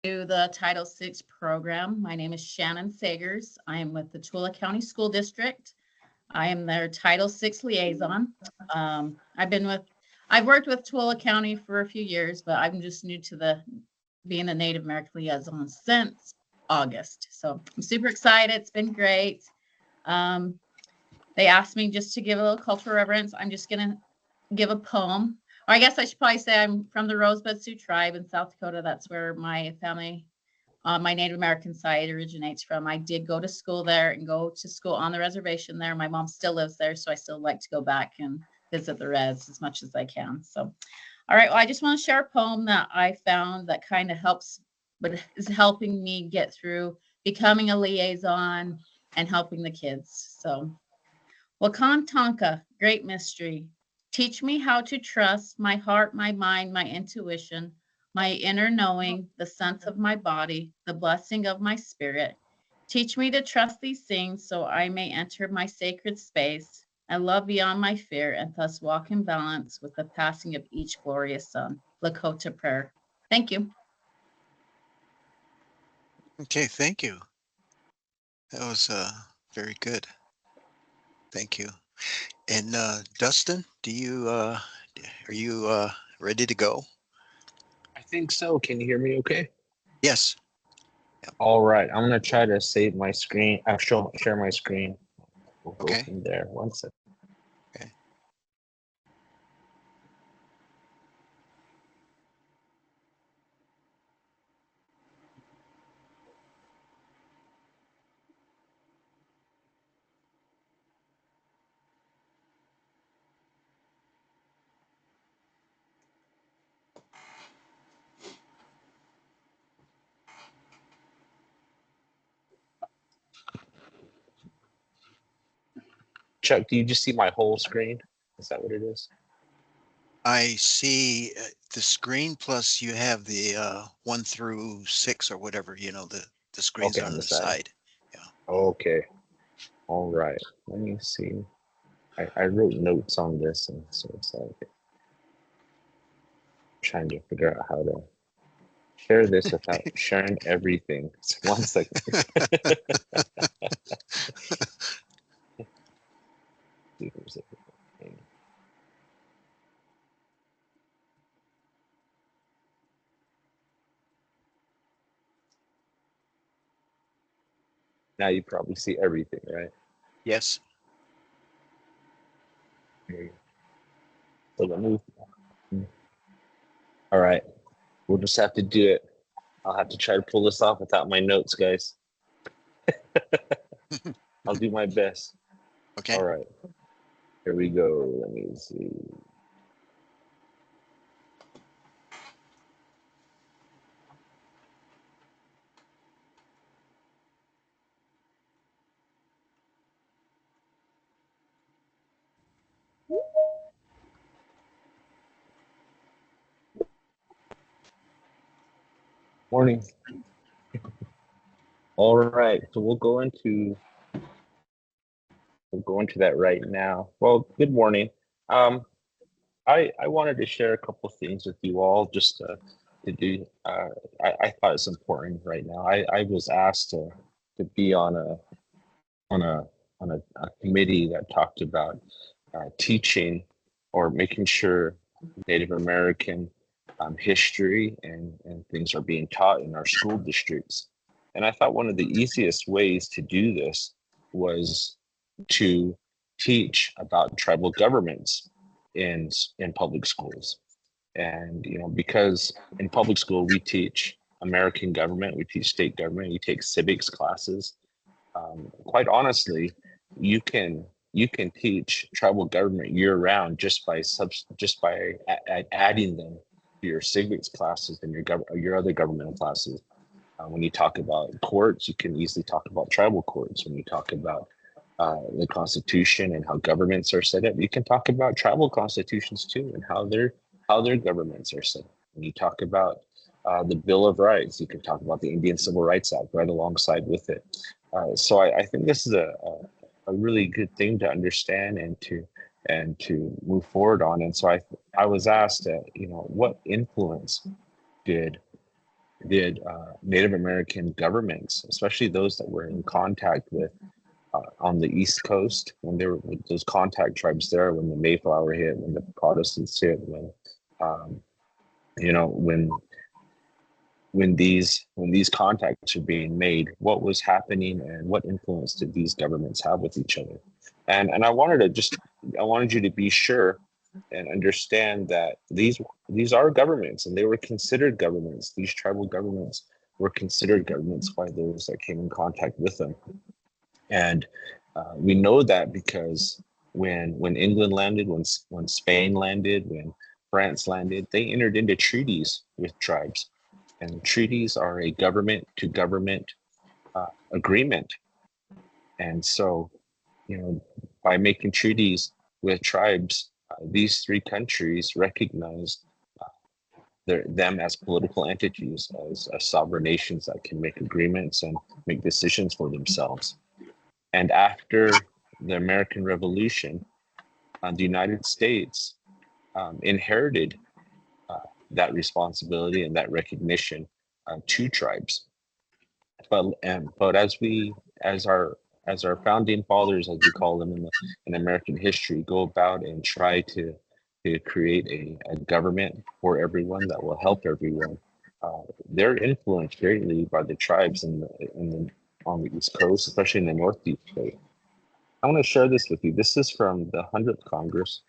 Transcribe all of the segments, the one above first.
To the Title VI program. My name is Shannon Sagers. I am with the Tooele County School District. I am their Title VI liaison. I've worked with Tooele County for a few years, but I'm just new to being a Native American liaison since August. So I'm super excited. It's been great. They asked me just to give a little cultural reverence. I'm just going to give a poem. Or I guess I should probably say I'm from the Rosebud Sioux tribe in South Dakota. That's where my family, my Native American side originates from. I did go to school there and go to school on the reservation there. My mom still lives there, so I still like to go back and visit the res as much as I can. So, all right, well, I just want to share a poem that I found that kind of helps, but is helping me get through becoming a liaison and helping the kids. So, Wakan Tonka, great mystery. Teach me how to trust my heart, my mind, my intuition, my inner knowing, the sense of my body, the blessing of my spirit. Teach me to trust these things so I may enter my sacred space and love beyond my fear and thus walk in balance with the passing of each glorious sun. Lakota prayer. Thank you. Okay, thank you. That was very good. Thank you. And Dustin, are you ready to go? I think so. Can you hear me okay? Yes. Yep. All right. I'm going to try to save my screen. Share my screen. We'll go Okay. from there. One second. Okay. Chuck, do you just see my whole screen? Is that what it is? I see the screen plus you have the 1 through 6 or whatever, the screens Okay, on on the the side. side. Yeah. Okay. All right. Let me see. I wrote notes on this, and so it's like trying to figure out how to share this without sharing everything. So 1 second. Now you probably see everything, right? Yes. So let me. All right, we'll just have to do it. I'll have to try to pull this off without my notes, guys. I'll do my best. Okay. All right, here we go. Let me see. Morning. All right, so we'll go into that right now. Well, good morning. Um, I wanted to share a couple things with you all just to do. I thought it's important right now. I was asked to be on a a committee that talked about teaching or making sure Native American history and things are being taught in our school districts. And I thought one of the easiest ways to do this was to teach about tribal governments in in public schools. And because in public school we teach American government, we teach state government, we take civics classes. Quite honestly, you can teach tribal government year round just by adding them to your civics classes and your other governmental classes. When you talk about courts, you can easily talk about tribal courts. When you talk about the Constitution and how governments are set up, you can talk about tribal constitutions too and how their governments are set up. When you talk about the Bill of Rights, you can talk about the Indian Civil Rights Act right alongside with it. So I think this is a really good thing to understand and to move forward on. And so I was asked, what influence did did Native American governments, especially those that were in contact with on the East Coast, when there were those contact tribes there, when the Mayflower hit, when the Protestants hit, when um, you know, when these contacts are being made, what was happening and what influence did these governments have with each other? And I wanted you to be sure and understand that these are governments, and they were considered governments. These tribal governments were considered governments by those that came in contact with them. And we know that because when England landed, when Spain landed, when France landed, they entered into treaties with tribes, and treaties are a government to government agreement. And so, you know, by making treaties with tribes, these three countries recognized them as political entities, as sovereign nations that can make agreements and make decisions for themselves. And after the American Revolution, the United States inherited that responsibility and that recognition to tribes. But as our founding fathers, as we call them in American history, go about and try to create a government for everyone that will help everyone, they're influenced greatly by the tribes on the East Coast, especially in the Northeast states. I want to share this with you. This is from the 100th Congress.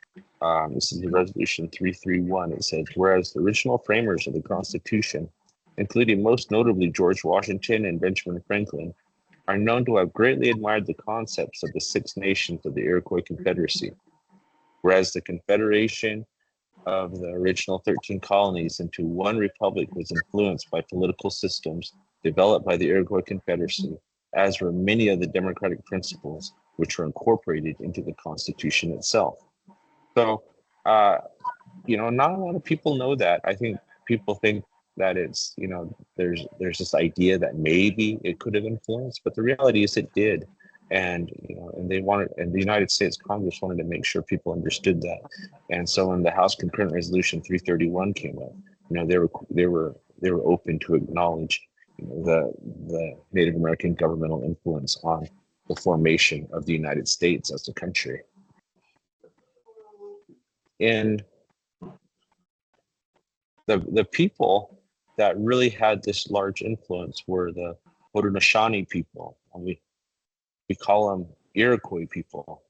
This is the Resolution 331. It says, whereas the original framers of the Constitution, including most notably George Washington and Benjamin Franklin, are known to have greatly admired the concepts of the Six Nations of the Iroquois Confederacy, whereas the Confederation of the original 13 colonies into one republic was influenced by political systems developed by the Iroquois Confederacy, as were many of the democratic principles which were incorporated into the Constitution itself. So, not a lot of people know that. I think people think that it's, there's this idea that maybe it could have influenced, but the reality is it did. And, and the United States Congress wanted to make sure people understood that. And so when the House Concurrent Resolution 331 came up, they were open to acknowledge the Native American governmental influence on the formation of the United States as a country. And the people that really had this large influence were the Haudenosaunee people. And we call them Iroquois people.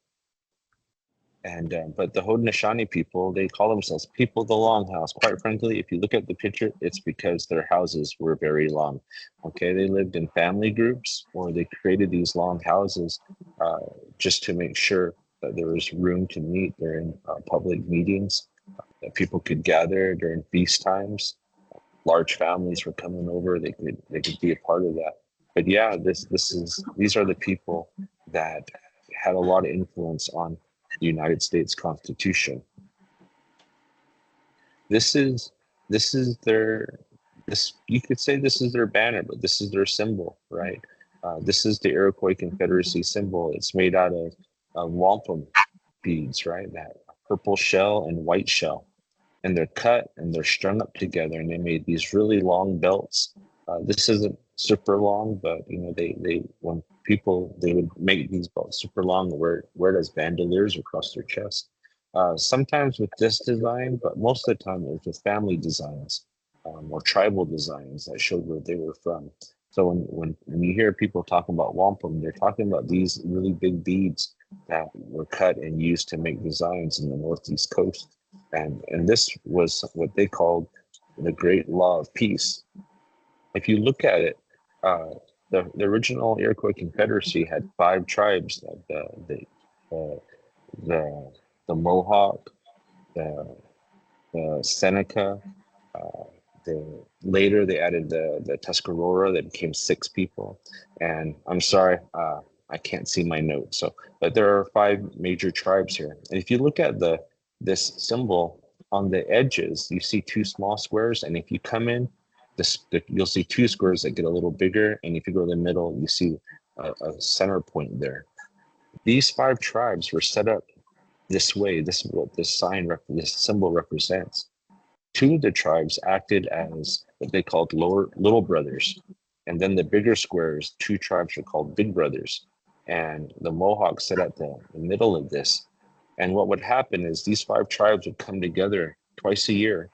And but the Haudenosaunee people, they call themselves people of the Longhouse. Quite frankly, if you look at the picture, it's because their houses were very long. Okay, they lived in family groups, or they created these long houses just to make sure that there was room to meet during public meetings, that people could gather during feast times. Large families were coming over; they could be a part of that. But yeah, these are the people that had a lot of influence on the United States Constitution. This is their you could say this is their banner, but this is their symbol, right? This is the Iroquois Confederacy symbol. It's made out of wampum beads, right? That purple shell and white shell, and they're cut and they're strung up together, and they made these really long belts. This isn't super long, but they when people, they would make these belts super long, wear it as bandoliers across their chest. Sometimes with this design, but most of the time it was with family designs or tribal designs that showed where they were from. So when you hear people talking about wampum, they're talking about these really big beads that were cut and used to make designs in the Northeast coast. And this was what they called the Great Law of Peace. If you look at it, the original Iroquois Confederacy had 5 tribes: the Mohawk, the Seneca. Later they added the Tuscarora. That became 6 people. And I'm sorry, I can't see my notes. But there are 5 major tribes here. And if you look at this symbol on the edges, you see 2 small squares. And if you come in, you'll see 2 squares that get a little bigger. And if you go to the middle, you see a center point there. These 5 tribes were set up this way. This is what this symbol represents. 2 of the tribes acted as that they called little brothers. And then the bigger squares, 2 tribes are called big brothers. And the Mohawks sit at the middle of this. And what would happen is these 5 tribes would come together twice a year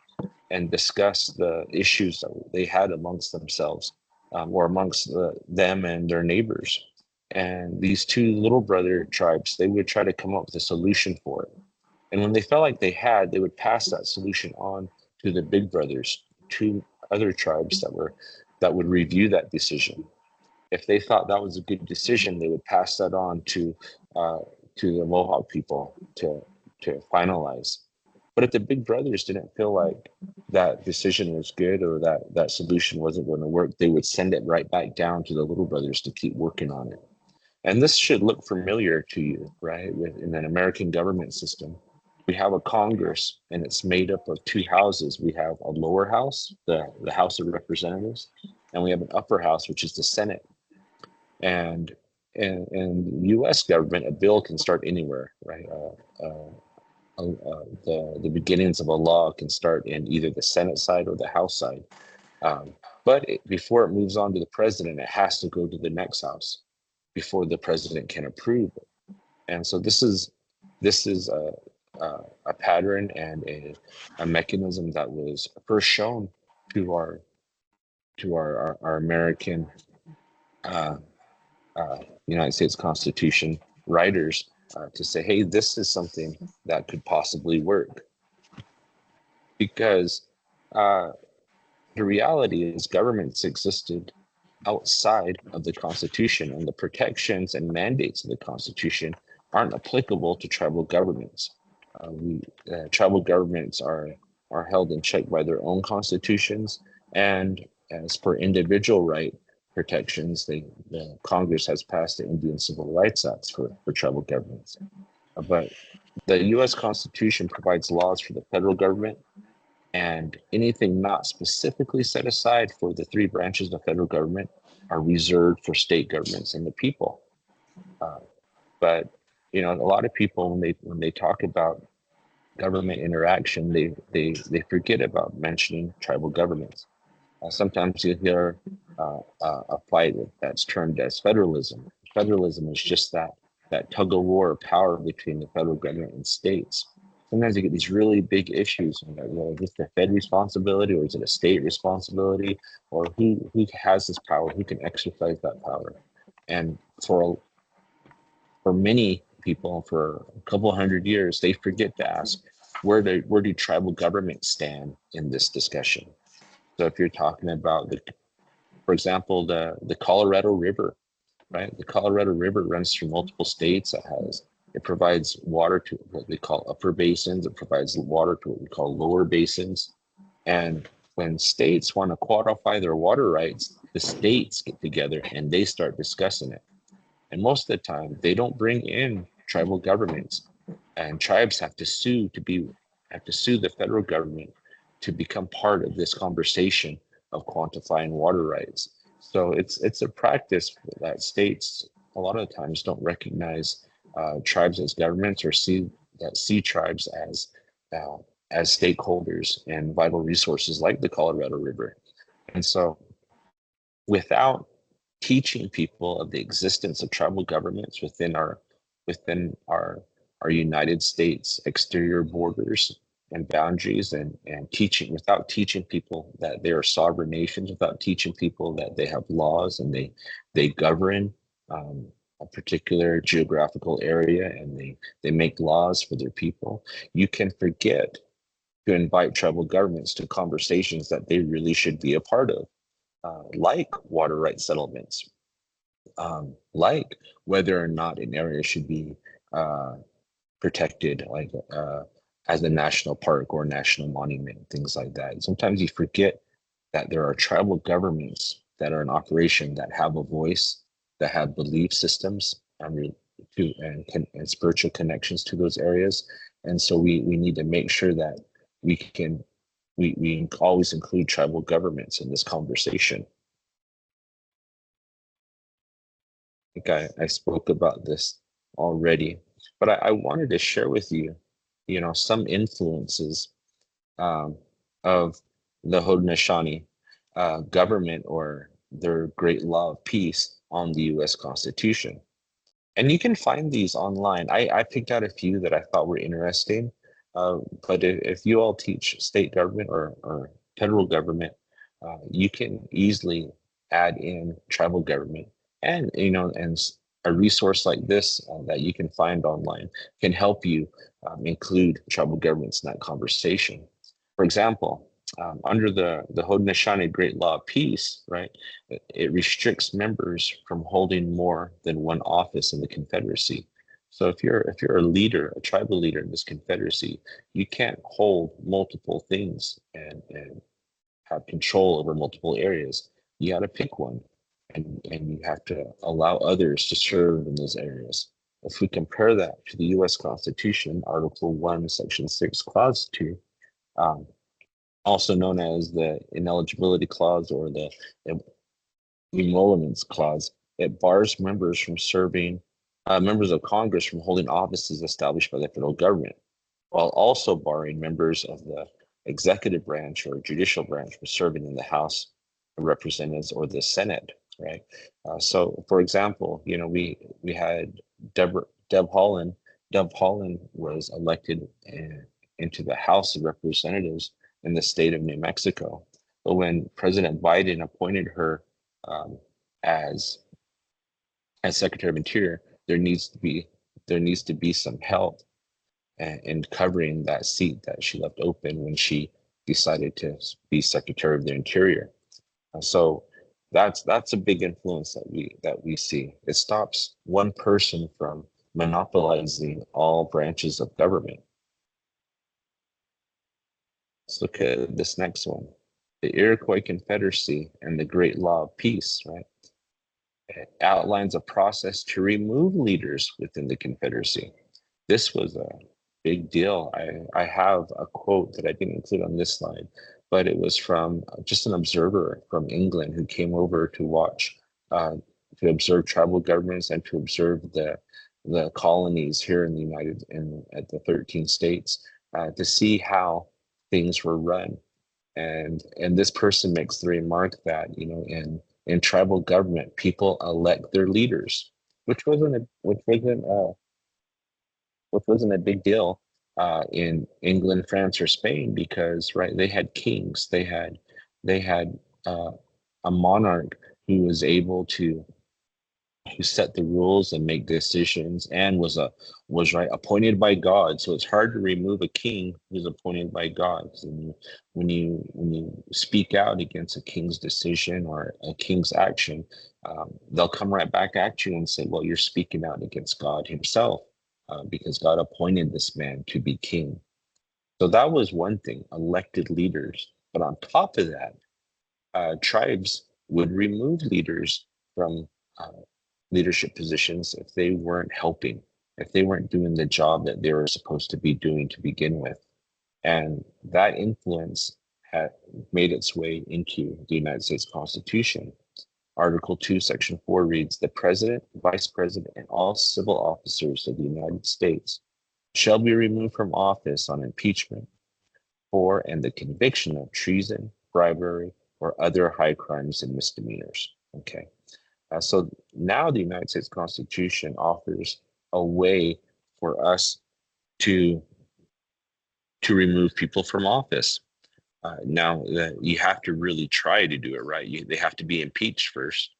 and discuss the issues that they had amongst themselves, or amongst them and their neighbors. And these 2 little brother tribes, they would try to come up with a solution for it. And when they felt like they would pass that solution on to the big brothers, 2 other tribes that would review that decision. If they thought that was a good decision, they would pass that on to the Mohawk people to finalize. But if the big brothers didn't feel like that decision was good, or that solution wasn't going to work, they would send it right back down to the little brothers to keep working on it. And this should look familiar to you, right? In an American government system, we have a Congress, and it's made up of 2 houses. We have a lower house, the House of Representatives, and we have an upper house, which is the Senate. And in the U.S. government, a bill can start anywhere, right? The beginnings of a law can start in either the Senate side or the House side. But before it moves on to the president, it has to go to the next house before the president can approve it. And so this is a pattern and a mechanism that was first shown to our American United States Constitution writers, to say, hey, this is something that could possibly work. Because the reality is governments existed outside of the Constitution, and the protections and mandates of the Constitution aren't applicable to tribal governments. Tribal governments are held in check by their own constitutions, and as for individual right protections, the Congress has passed the Indian Civil Rights Acts for tribal governments. But the U.S. Constitution provides laws for the federal government, and anything not specifically set aside for the 3 branches of federal government are reserved for state governments and the people. But a lot of people, when they talk about government interaction, they forget about mentioning tribal governments. Sometimes you hear a fight that's termed as federalism. Federalism is just that tug of war of power between the federal government and states. Sometimes you get these really big issues, and is this the Fed responsibility, or is it a state responsibility, or who has this power, who can exercise that power? And for many people, for a couple hundred years, they forget to ask, where do tribal governments stand in this discussion? So if you're talking about for example, the Colorado River, right? The Colorado River runs through multiple states. It provides water to what we call upper basins. It provides water to what we call lower basins. And when states want to qualify their water rights, the states get together and they start discussing it. And most of the time, they don't bring in tribal governments, and tribes have to sue the federal government to become part of this conversation of quantifying water rights. So it's a practice that states a lot of the times don't recognize tribes as governments, or see tribes as stakeholders in vital resources like the Colorado River. And so without teaching people of the existence of tribal governments within our United States exterior borders and boundaries, and without teaching people that they are sovereign nations, without teaching people that they have laws and they govern a particular geographical area, and they make laws for their people, you can forget to invite tribal governments to conversations that they really should be a part of, like water rights settlements, like whether or not an area should be protected, like as a national park or national monument, things like that. Sometimes you forget that there are tribal governments that are in operation, that have a voice, that have belief systems, and spiritual connections to those areas. And so we need to make sure that we always include tribal governments in this conversation. I think I spoke about this already, but I wanted to share with you, some influences of the Haudenosaunee. government or their great law of peace on the U.S. Constitution. And you can find these online. I picked out a few that I thought were interesting. But if you all teach state government or federal government, you can easily add in tribal government. And, a resource like this that you can find online can help you include tribal governments in that conversation. For example, under the Haudenosaunee Great Law of Peace, right, it restricts members from holding more than one office in the Confederacy. So if you're a leader, a tribal leader in this Confederacy, you can't hold multiple things and have control over multiple areas. You got to pick one, and you have to allow others to serve in those areas. If we compare that to the U.S. Constitution, Article 1, Section 6, Clause 2, um, also known as the ineligibility clause or the emoluments clause, it bars members from serving, members of Congress from holding offices established by the federal government, while also barring members of the executive branch or judicial branch from serving in the House of Representatives or the Senate, right? So, for example, we had Deb Haaland. Deb Haaland was elected into the House of Representatives in the state of New Mexico. But when President Biden appointed her um, as Secretary of Interior, there needs to be some help in covering that seat that she left open when she decided to be Secretary of the Interior. So that's a big influence that we see. It stops one person from monopolizing all branches of government. Let's look at this next one. The Iroquois Confederacy and the Great Law of Peace, right? It outlines a process to remove leaders within the Confederacy. This was a big deal. I have a quote that I didn't include on this slide, but it was from just an observer from England who came over to watch, to observe tribal governments and to observe the colonies here in at the 13 states, to see how things were run. And this person makes the remark that, in tribal government, people elect their leaders, which wasn't a big deal in England, France, or Spain, because right, they had kings, they had a monarch who was able to set the rules and make decisions, and was right appointed by God. So it's hard to remove a king who's appointed by God. And when you speak out against a king's decision or a king's action, they'll come right back at you and say, "Well, you're speaking out against God Himself, because God appointed this man to be king." So that was one thing, elected leaders. But on top of that, tribes would remove leaders from uh, leadership positions if they weren't helping, if they weren't doing the job that they were supposed to be doing to begin with. And that influence had made its way into the United States Constitution. Article 2, Section 4 reads, "The President, Vice President, and all civil officers of the United States shall be removed from office on impeachment for and the conviction of treason, bribery, or other high crimes and misdemeanors." Okay. So now the United States Constitution offers a way for us to remove people from office. Now you have to really try to do it right. They have to be impeached first.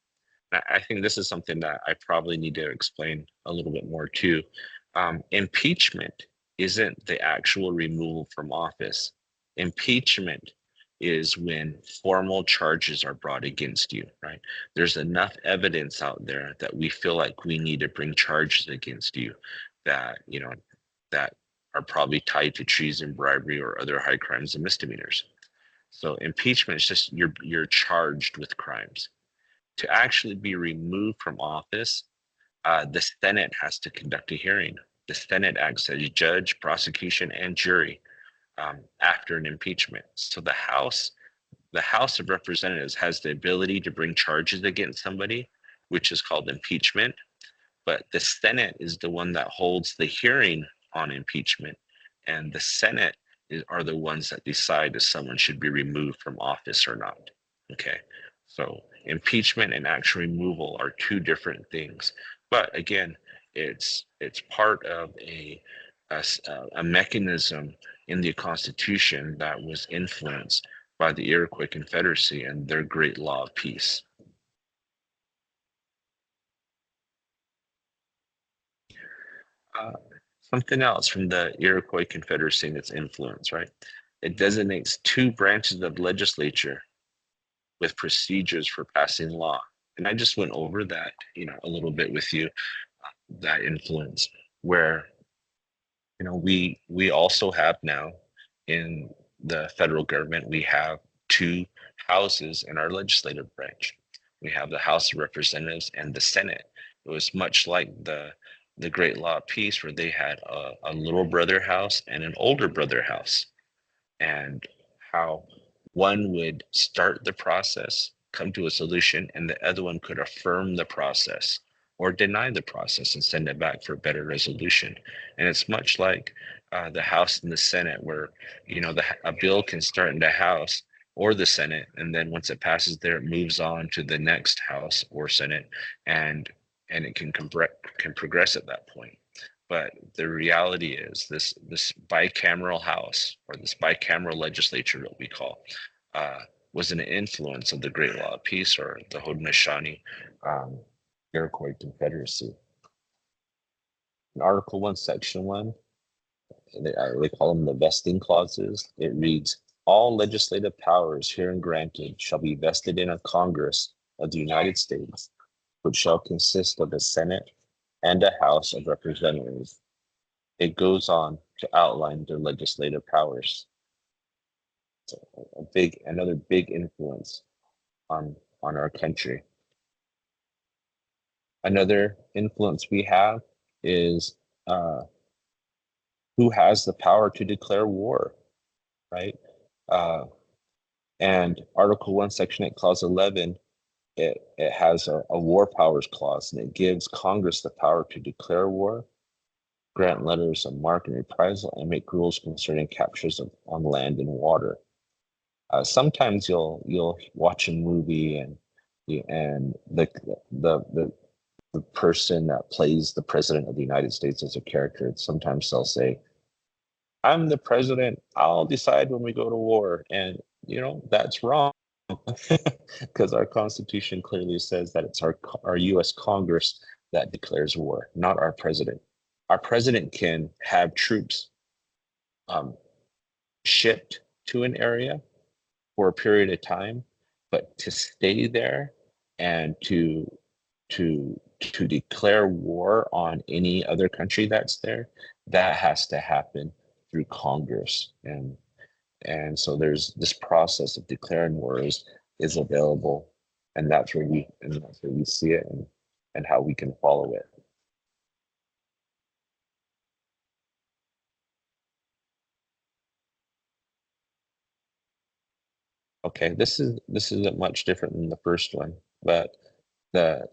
I think this is something that I probably need to explain a little bit more too. Impeachment isn't the actual removal from office. Impeachment is when formal charges are brought against you, right? There's enough evidence out there that we feel like we need to bring charges against you that, that are probably tied to treason, bribery, or other high crimes and misdemeanors. So impeachment is just you're charged with crimes. To actually be removed from office, the Senate has to conduct a hearing. The Senate acts as judge, prosecution, and jury after an impeachment. So the House of Representatives has the ability to bring charges against somebody, which is called impeachment. But the Senate is the one that holds the hearing on impeachment, and the Senate are the ones that decide if someone should be removed from office or not. Okay, so impeachment and actual removal are two different things. But again, it's part of a mechanism in the Constitution that was influenced by the Iroquois Confederacy and their great law of peace. Uh, Something else from the Iroquois Confederacy and its influence, right? It designates two branches of legislature with procedures for passing law. And I just went over that, a little bit with you, that influence, where we also have now in the federal government, we have two houses in our legislative branch. We have the House of Representatives and the Senate. It was much like the Great Law of Peace, where they had a little brother house and an older brother house, and how one would start the process, come to a solution, and the other one could affirm the process or deny the process and send it back for a better resolution. And it's much like the House and the Senate, where a bill can start in the House or the Senate, and then once it passes there, it moves on to the next House or Senate, and it can progress at that point. But the reality is this bicameral house, or this bicameral legislature, what we call, uh, was an influence of the Great Law of Peace, or the Haudenosaunee Iroquois Confederacy. In Article 1, Section 1, they call them the vesting clauses. It reads, all legislative powers herein granted shall be vested in a Congress of the United States, which shall consist of a Senate and a House of Representatives. It goes on to outline their legislative powers. So another big influence on our country. Another influence we have is who has the power to declare war, right? And Article 1, Section 8, Clause 11, it has a war powers clause, and it gives Congress the power to declare war, grant letters of marque and reprisal, and make rules concerning captures on land and water. Sometimes you'll watch a movie, and the person that plays the president of the United States as a character, sometimes they'll say, I'm the president, I'll decide when we go to war. And that's wrong, because our Constitution clearly says that it's our US Congress that declares war, not our president. Our president can have troops shipped to an area for a period of time, but to stay there and to declare war on any other country that's there, that has to happen through Congress. And so there's this process of declaring war is available, and that's where we see it, and how we can follow it. Okay, this isn't much different than the first one, but the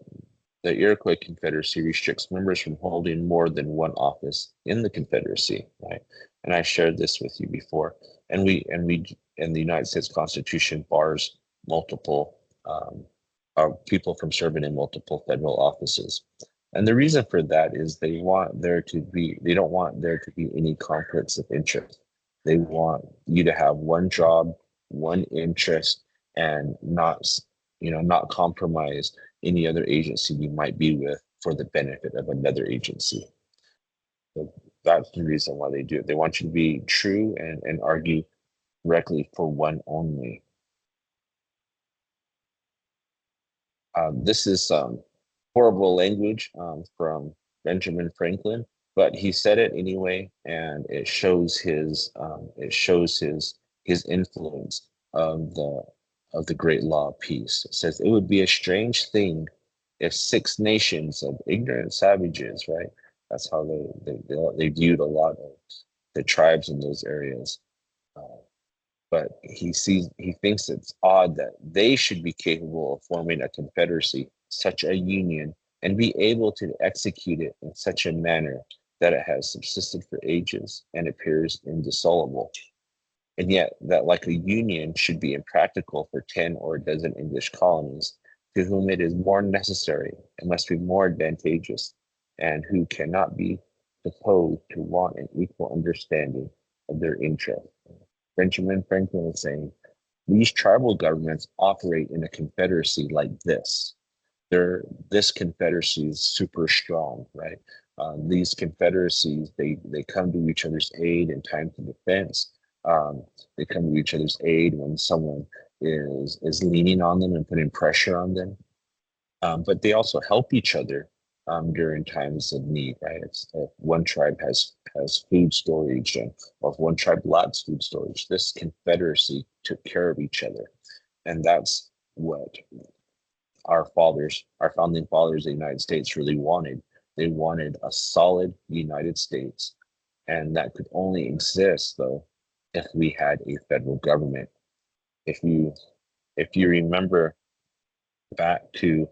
Iroquois Confederacy restricts members from holding more than one office in the Confederacy, right? And I shared this with you before. And the United States Constitution bars multiple people from serving in multiple federal offices. And the reason for that is they don't want there to be any conflicts of interest. They want you to have one job, one interest, and not compromise any other agency you might be with for the benefit of another agency. So that's the reason why they do it. They want you to be true and argue directly for one only. This is horrible language from Benjamin Franklin, but he said it anyway, and it shows his influence of the great law of peace. It says, it would be a strange thing if 6 nations of ignorant savages, right? That's how they viewed a lot of the tribes in those areas. But he thinks it's odd that they should be capable of forming a confederacy, such a union, and be able to execute it in such a manner that it has subsisted for ages and appears indissoluble. and yet that like a union should be impractical for 10 or a dozen English colonies, to whom it is more necessary and must be more advantageous, and who cannot be supposed to want an equal understanding of their interests. Benjamin Franklin is saying, these tribal governments operate in a confederacy like this. This confederacy is super strong, right? These confederacies, they come to each other's aid in times of defense. They come to each other's aid when someone is leaning on them and putting pressure on them. But they also help each other during times of need, right? If one tribe has food storage, or if one tribe lacks food storage, this confederacy took care of each other, and that's what our founding fathers of the United States really wanted. They wanted a solid United States, and that could only exist though if we had a federal government. If you remember back to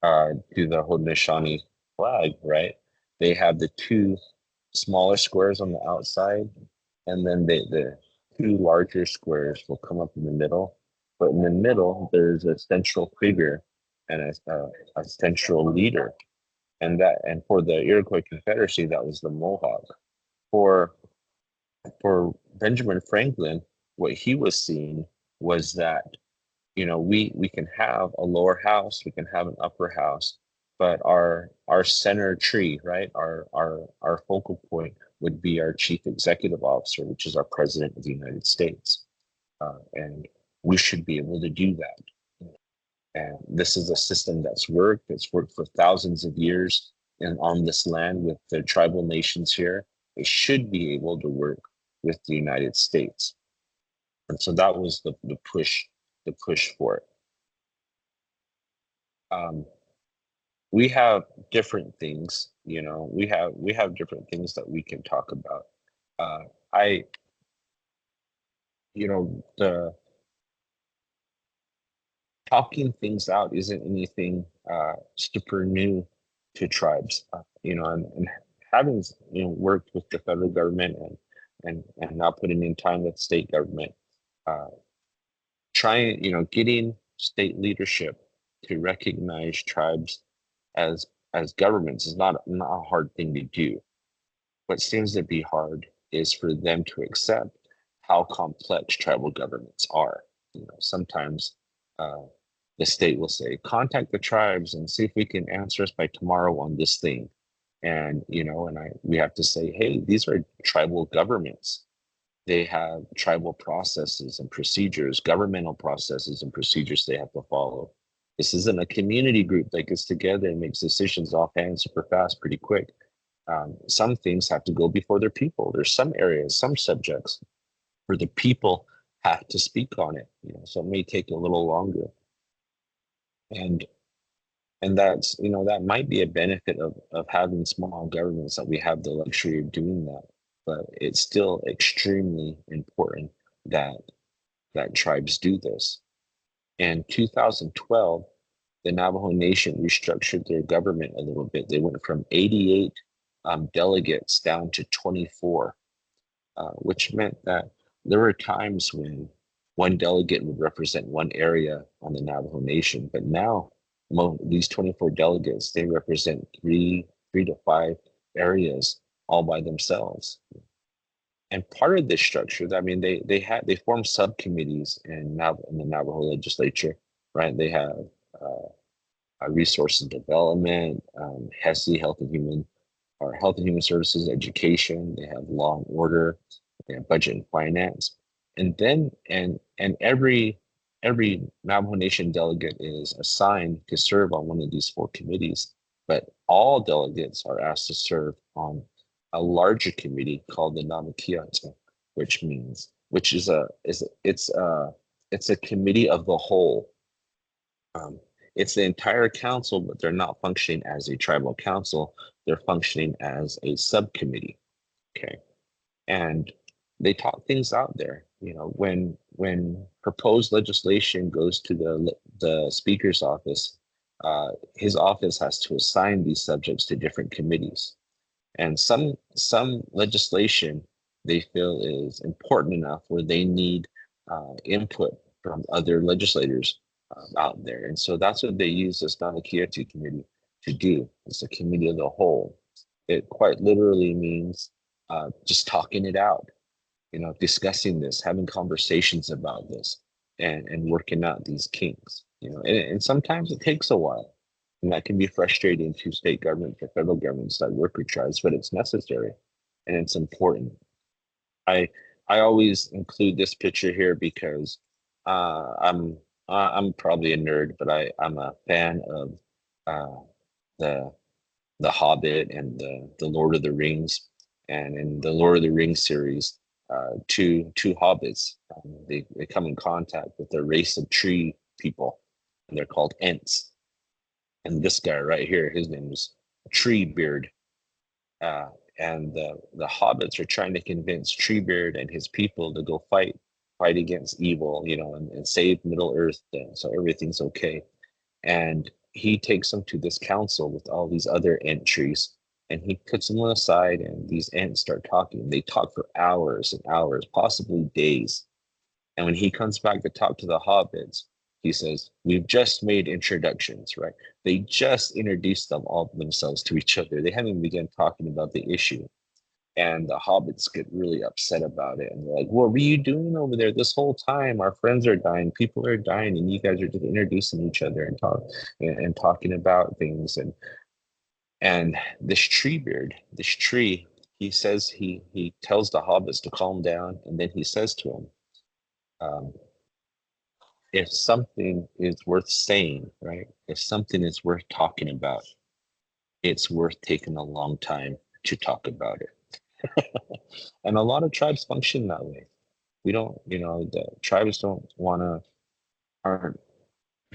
the Haudenosaunee flag, right? They have the two smaller squares on the outside, and then the two larger squares will come up in the middle. But in the middle, there's a central figure and a central leader, and for the Iroquois Confederacy, that was the Mohawk. For Benjamin Franklin, what he was seeing was that we can have a lower house, we can have an upper house, but our center tree, right, our focal point would be our chief executive officer, which is our president of the United States, and we should be able to do that. And this is a system that's worked. It's worked for thousands of years, and on this land with the tribal nations here, it should be able to work with the United States. And so that was the push for it. We have different things, we have different things that we can talk about. The talking things out isn't anything super new to tribes, and having worked with the federal government and now putting in time with state government, getting state leadership to recognize tribes as governments is not a hard thing to do. What seems to be hard is for them to accept how complex tribal governments are. Sometimes the state will say, contact the tribes and see if we can answer us by tomorrow on this thing. And we have to say, hey, these are tribal governments. They have tribal processes and procedures, governmental processes and procedures they have to follow. This isn't a community group that gets together and makes decisions offhand super fast, pretty quick. Some things have to go before their people. There's some areas, some subjects where the people have to speak on it. So it may take a little longer. And that's, that might be a benefit of having small governments, that we have the luxury of doing that. But it's still extremely important that tribes do this. In 2012, the Navajo Nation restructured their government a little bit. They went from 88 delegates down to 24, which meant that there were times when one delegate would represent one area on the Navajo Nation, but now these 24 delegates, they represent three to five areas all by themselves. And part of this structure, they formed subcommittees in the Navajo legislature, right? They have resource and development, HESI, Health and Human Services, education. They have law and order, they have budget and finance, and then and every Navajo Nation delegate is assigned to serve on one of these four committees. But all delegates are asked to serve on a larger committee called the Namakiata, which is a committee of the whole. It's the entire council, but they're not functioning as a tribal council. They're functioning as a subcommittee. Okay, and they talk things out there. When proposed legislation goes to the speaker's office, his office has to assign these subjects to different committees. And some legislation they feel is important enough where they need input from other legislators out there. And so that's what they use this Kyoto committee to do. It's a committee of the whole. It quite literally means just talking it out, discussing this, having conversations about this, and working out these kinks. And sometimes it takes a while, and that can be frustrating to state governments or federal governments that work with tribes, but it's necessary and it's important. I I always include this picture here because I'm probably a nerd, but I'm a fan of uh, the the Hobbit and the Lord of the Rings. And in the Lord of the Rings series, two hobbits, they come in contact with a race of tree people, and they're called Ents. And this guy right here, his name is Treebeard. Uh, and the hobbits are trying to convince Treebeard and his people to go fight against evil, and save Middle Earth, so everything's okay. And he takes them to this council with all these other entries, and he puts them aside, and these ants start talking. They talk for hours and hours, possibly days. And when he comes back to talk to the hobbits, he says, "We've just made introductions," right? They just introduced themselves to each other. They haven't even begun talking about the issue. And the hobbits get really upset about it. And they're like, "What were you doing over there this whole time? Our friends are dying, people are dying, and you guys are just introducing each other and talking about things." And this tree, he says he tells the hobbits to calm down, and then he says to them, um, if something is worth saying, right? If something is worth talking about, it's worth taking a long time to talk about it. And a lot of tribes function that way. We don't, the tribes don't want to, aren't,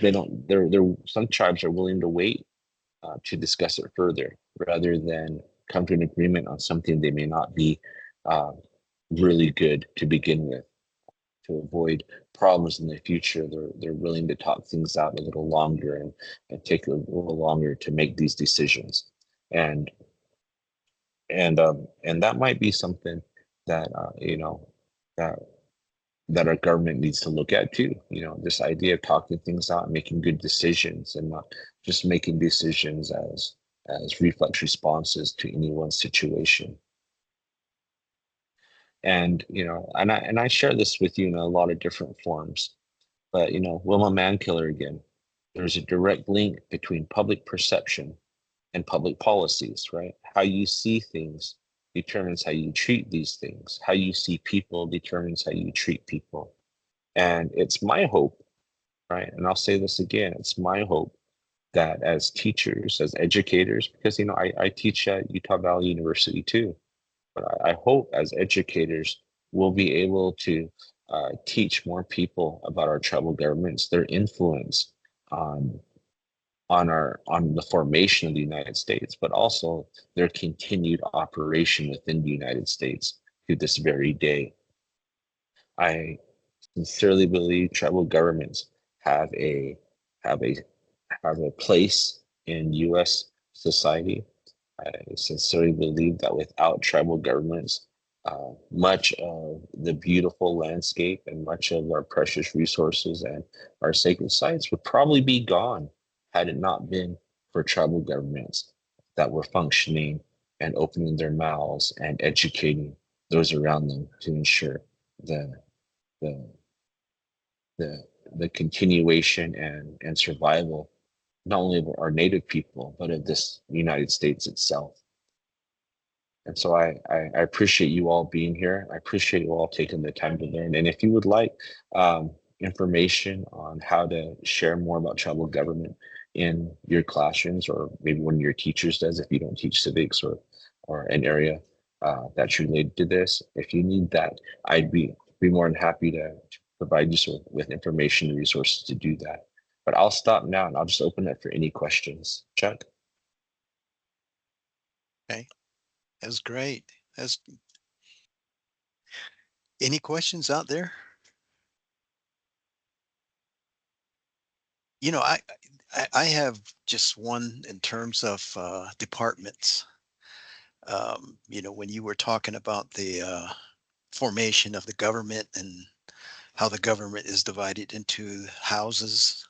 they don't, they're, some tribes are willing to wait to discuss it further rather than come to an agreement on something they may not be uh, really good to begin with. To avoid problems in the future, they're willing to talk things out a little longer and take a little longer to make these decisions. And and that might be something that that that our government needs to look at too. This idea of talking things out and making good decisions, and not just making decisions as reflex responses to any one situation. And I share this with you in a lot of different forms. But Wilma Mankiller again, there's a direct link between public perception and public policies, right? How you see things determines how you treat these things. How you see people determines how you treat people. And it's my hope, right? And I'll say this again, it's my hope that as teachers, as educators, because I teach at Utah Valley University too, but I hope as educators we'll be able to teach more people about our tribal governments, their influence on on the formation of the United States, but also their continued operation within the United States to this very day. I sincerely believe tribal governments have a have a have a place in U.S. society. I sincerely believe that without tribal governments, much of the beautiful landscape and much of our precious resources and our sacred sites would probably be gone had it not been for tribal governments that were functioning and opening their mouths and educating those around them to ensure the the the continuation and survival not only of our native people but of this United States itself. And so I appreciate you all being here. I appreciate you all taking the time to learn. And if you would like information on how to share more about tribal government in your classrooms, or maybe one of your teachers does if you don't teach civics or an area that's related to this, if you need that, I'd be more than happy to provide you with information and resources to do that. But I'll stop now and I'll just open it for any questions. Chuck? Okay, that's great. That's any questions out there? I have just one in terms of departments. When you were talking about formation of the government and how the government is divided into houses,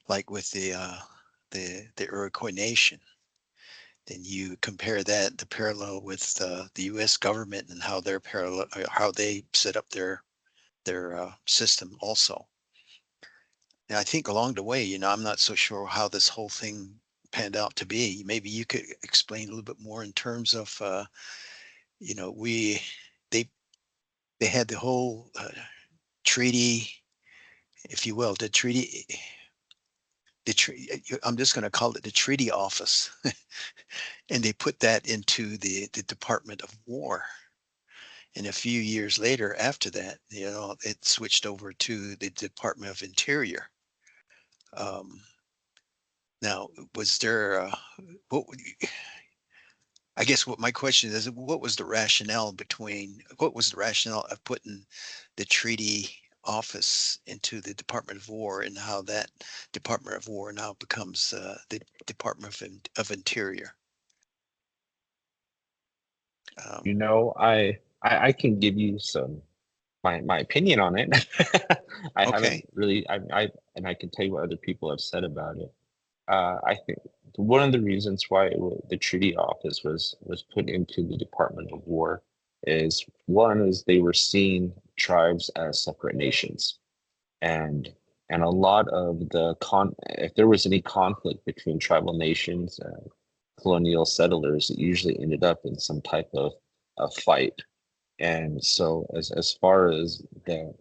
like with the Iroquois Nation. Then you compare that, the parallel with the U.S. government and how they're parallel, how they set up their system also. And I think along the way, I'm not so sure how this whole thing panned out to be. Maybe you could explain a little bit more in terms of, we they had the whole treaty, if you will, I'm just going to call it the treaty office, and they put that into the Department of War. And a few years later, after that, it switched over to the Department of Interior. Now, was there, what would you, I guess what my question is, what was the rationale of putting the treaty office into the Department of War, and how that Department of War now becomes the Department of Interior? I can give you my opinion on it. I Okay. haven't really, and I can tell you what other people have said about it. I think one of the reasons why the treaty office was put into the Department of War is, one is they were seeing tribes as separate nations, and a lot of if there was any conflict between tribal nations and colonial settlers, it usually ended up in some type of a fight. And so as far as the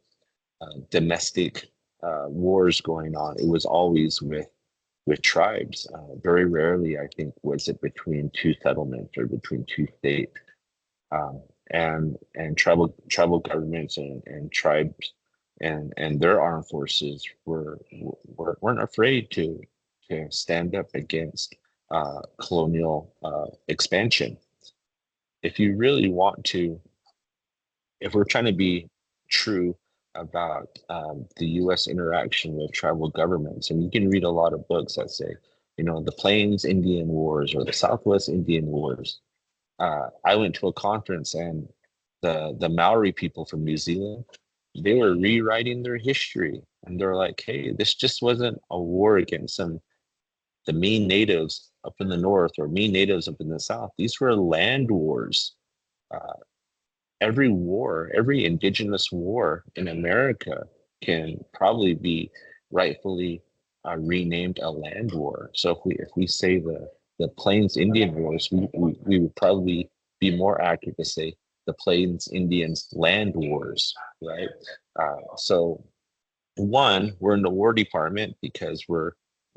domestic wars going on, it was always with tribes. Very rarely, I think, was it between two settlements or between two states. And tribal governments and tribes and their armed forces weren't afraid to stand up against colonial expansion. If you really want to, if we're trying to be true about the U.S. interaction with tribal governments, and you can read a lot of books that say, the Plains Indian Wars or the Southwest Indian Wars. I went to a conference, and the Maori people from New Zealand, they were rewriting their history, and they're like, hey, this just wasn't a war against the mean natives up in the north or mean natives up in the south. These were land wars. Every indigenous war in America can probably be rightfully renamed a land war. So if we say the Plains Indian Wars, we would probably be more accurate to say the Plains Indians Land Wars, right? So one, we're in the War Department because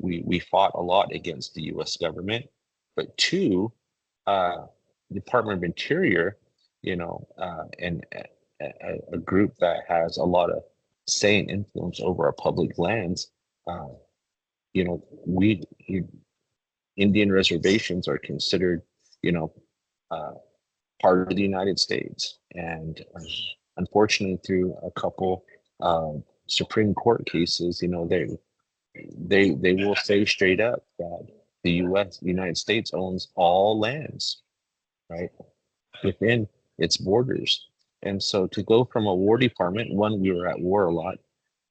we fought a lot against the U.S. government, but two, Department of Interior, and a group that has a lot of say and influence over our public lands. We Indian reservations are considered, part of the United States, and unfortunately, through a couple Supreme Court cases, they will say straight up that the United States owns all lands, right, within its borders. And so to go from a War Department, one, we were at war a lot,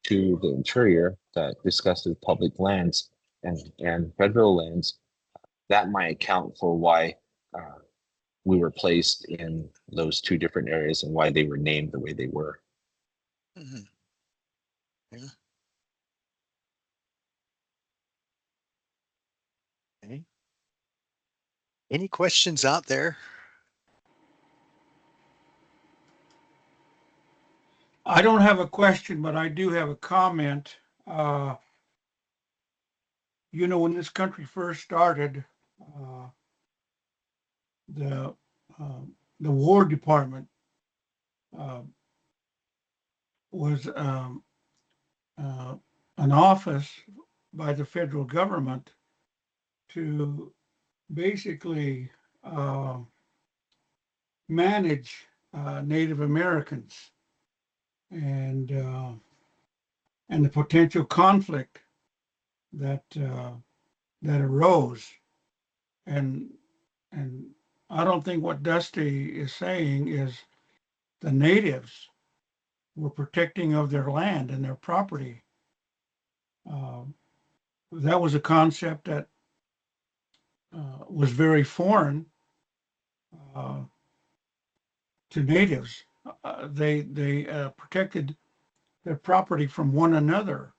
to the Interior that discusses public lands and federal lands, that might account for why we were placed in those two different areas and why they were named the way they were. Mm-hmm. Yeah. Okay. Any questions out there? I don't have a question, but I do have a comment. When this country first started, the War Department was an office by the federal government to basically manage Native Americans and the potential conflict that arose. And I don't think what Dusty is saying is the natives were protecting of their land and their property. That was a concept that was very foreign to natives. They protected their property from one another,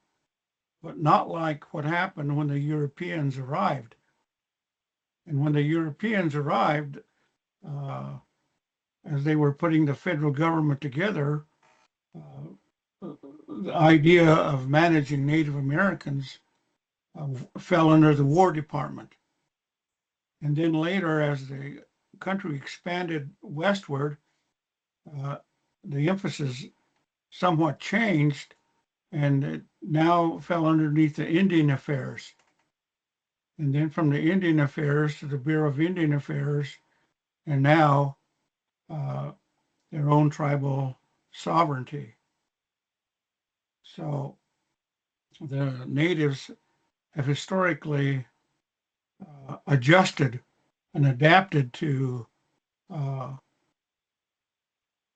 but not like what happened when the Europeans arrived. And when the Europeans arrived, as they were putting the federal government together, the idea of managing Native Americans fell under the War Department. And then later, as the country expanded westward, the emphasis somewhat changed, and it now fell underneath the Indian Affairs. And then from the Indian Affairs to the Bureau of Indian Affairs, and now their own tribal sovereignty. So the natives have historically adjusted and adapted to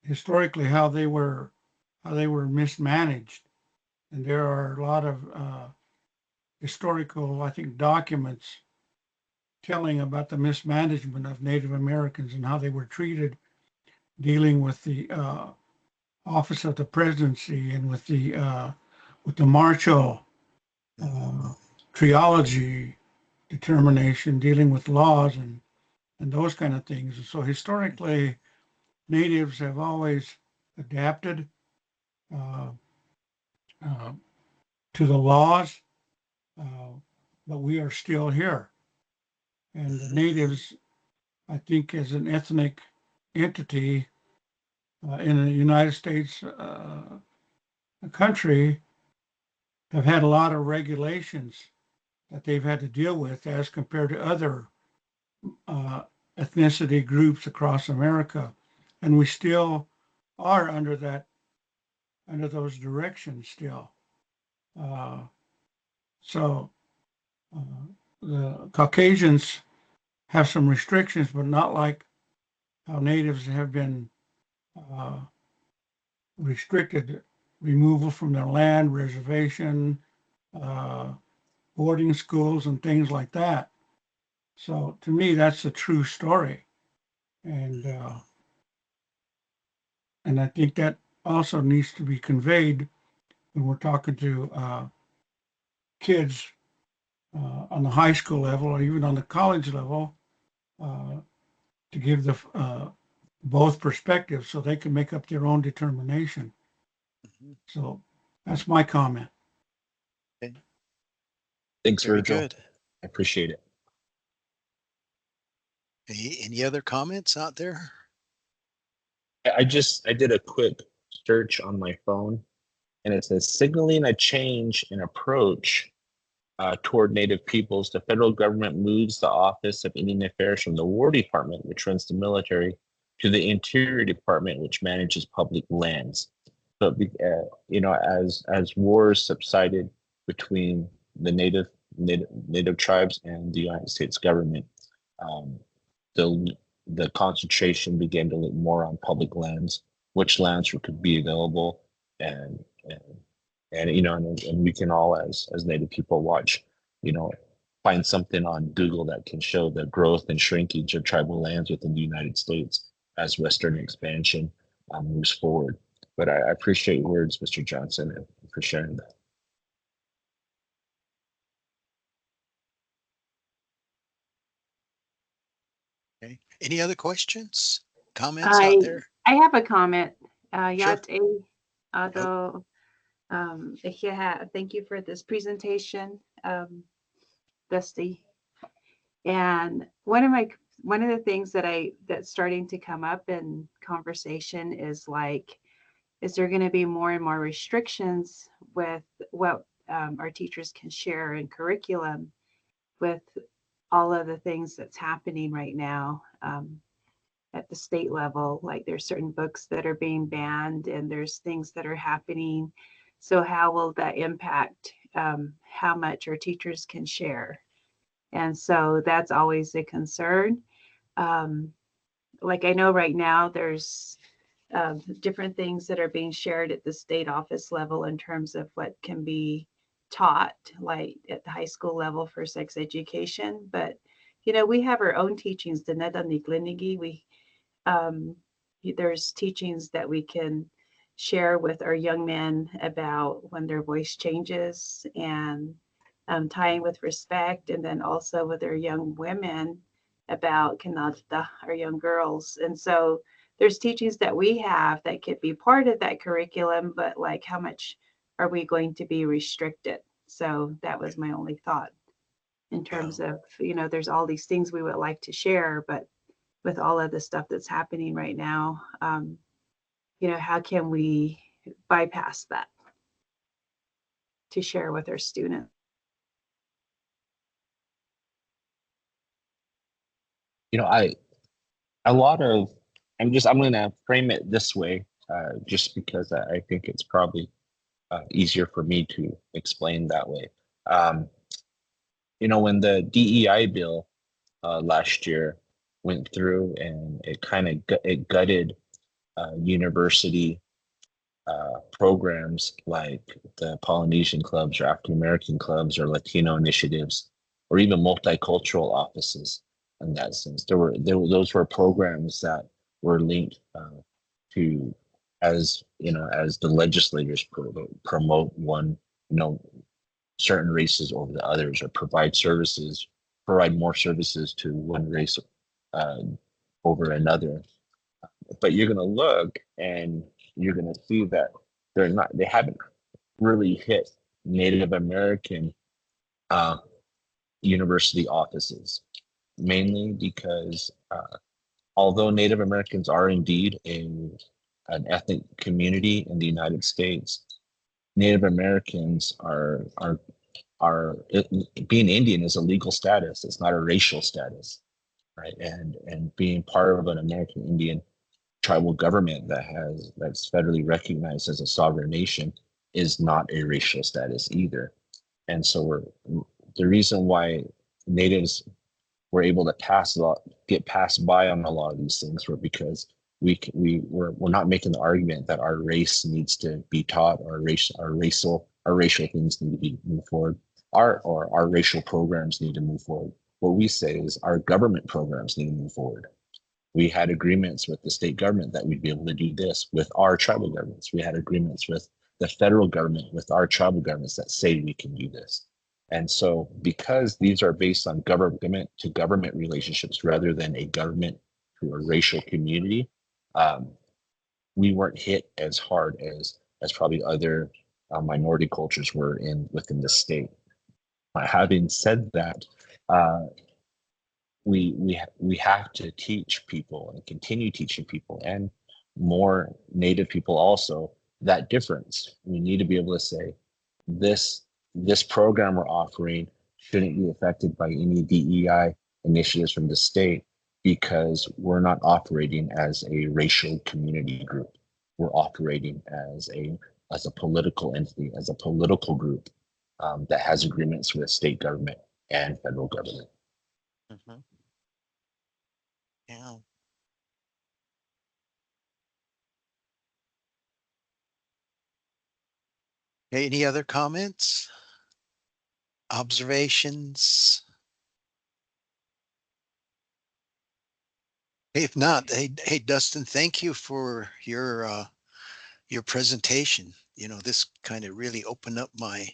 historically how they were mismanaged. And there are a lot of historical, I think, documents telling about the mismanagement of Native Americans and how they were treated, dealing with the office of the presidency and with the martial triology determination, dealing with laws and those kind of things. And so historically, natives have always adapted to the laws, but we are still here. And the natives, I think, as an ethnic entity in the United States country, have had a lot of regulations that they've had to deal with as compared to other ethnicity groups across America. And we still are under those directions still. So the Caucasians have some restrictions, but not like how natives have been restricted, removal from their land, reservation, boarding schools, and things like that. So to me, that's a true story. And I think that also needs to be conveyed when we're talking to kids on the high school level or even on the college level, to give the both perspectives so they can make up their own determination. So that's my comment. Okay. Thanks, Very Virgil. good. I appreciate it. Any other comments out there? I did a quick search on my phone, and it says signaling a change in approach toward Native peoples. The federal government moves the Office of Indian Affairs from the War Department, which runs the military, to the Interior Department, which manages public lands. So, as wars subsided between the native tribes and the United States government, the concentration began to look more on public lands, which lands could be available, and we can all as Native people watch, find something on Google that can show the growth and shrinkage of tribal lands within the United States as Western expansion moves forward. But I appreciate your words, Mr. Johnson, and for sharing that. Okay. Any other questions, comments out there? I have a comment. Sure. Thank you for this presentation, Dusty. And one of the things that's starting to come up in conversation is like, is there going to be more and more restrictions with what our teachers can share in curriculum with all of the things that's happening right now at the state level? Like there's certain books that are being banned and there's things that are happening. So how will that impact how much our teachers can share? And so that's always a concern. Like I know right now there's different things that are being shared at the state office level in terms of what can be taught, like at the high school level for sex education. But, you know, we have our own teachings. We there's teachings that we can share with our young men about when their voice changes, and tying with respect, and then also with our young women about kanata, our young girls. And so there's teachings that we have that could be part of that curriculum, but like how much are we going to be restricted? So that was my only thought in terms of, you know, there's all these things we would like to share, but with all of the stuff that's happening right now, you know, how can we bypass that to share with our students? You know, a lot of, I'm going to frame it this way, just because I think it's probably easier for me to explain that way. Um, you know, when the DEI bill last year went through, and it kind of it gutted university programs like the Polynesian clubs or African American clubs or Latino initiatives, or even multicultural offices. In that sense, those were programs that were linked to, as you know, as the legislators promote one, you know, certain races over the others, or provide more services to one race uh, over another. But you're going to look and you're going to see that they haven't really hit Native American uh, university offices, mainly because although Native Americans are indeed an ethnic community in the United States, Native Americans being Indian is a legal status. It's not a racial status, right? And being part of an American Indian tribal government that's federally recognized as a sovereign nation is not a racial status either. And so the reason why natives were able to get passed by on a lot of these things were because we're not making the argument that our race needs to be taught, or our racial things need to be moved forward, our racial programs need to move forward. What we say is our government programs need to move forward. We had agreements with the state government that we'd be able to do this with our tribal governments. We had agreements with the federal government, with our tribal governments, that say we can do this. And so, because these are based on government to government relationships rather than a government to a racial community, we weren't hit as hard as probably other minority cultures were within the state. Having said that, we have to teach people and continue teaching people, and more Native people also, that difference. We need to be able to say this program we're offering shouldn't be affected by any DEI initiatives from the state, because we're not operating as a racial community group. We're operating as a political entity, as a political group that has agreements with state government and federal government. Mhm. Yeah. Okay, any other comments? Observations? If not, hey Dustin, thank you for your presentation. You know, this kind of really opened up my,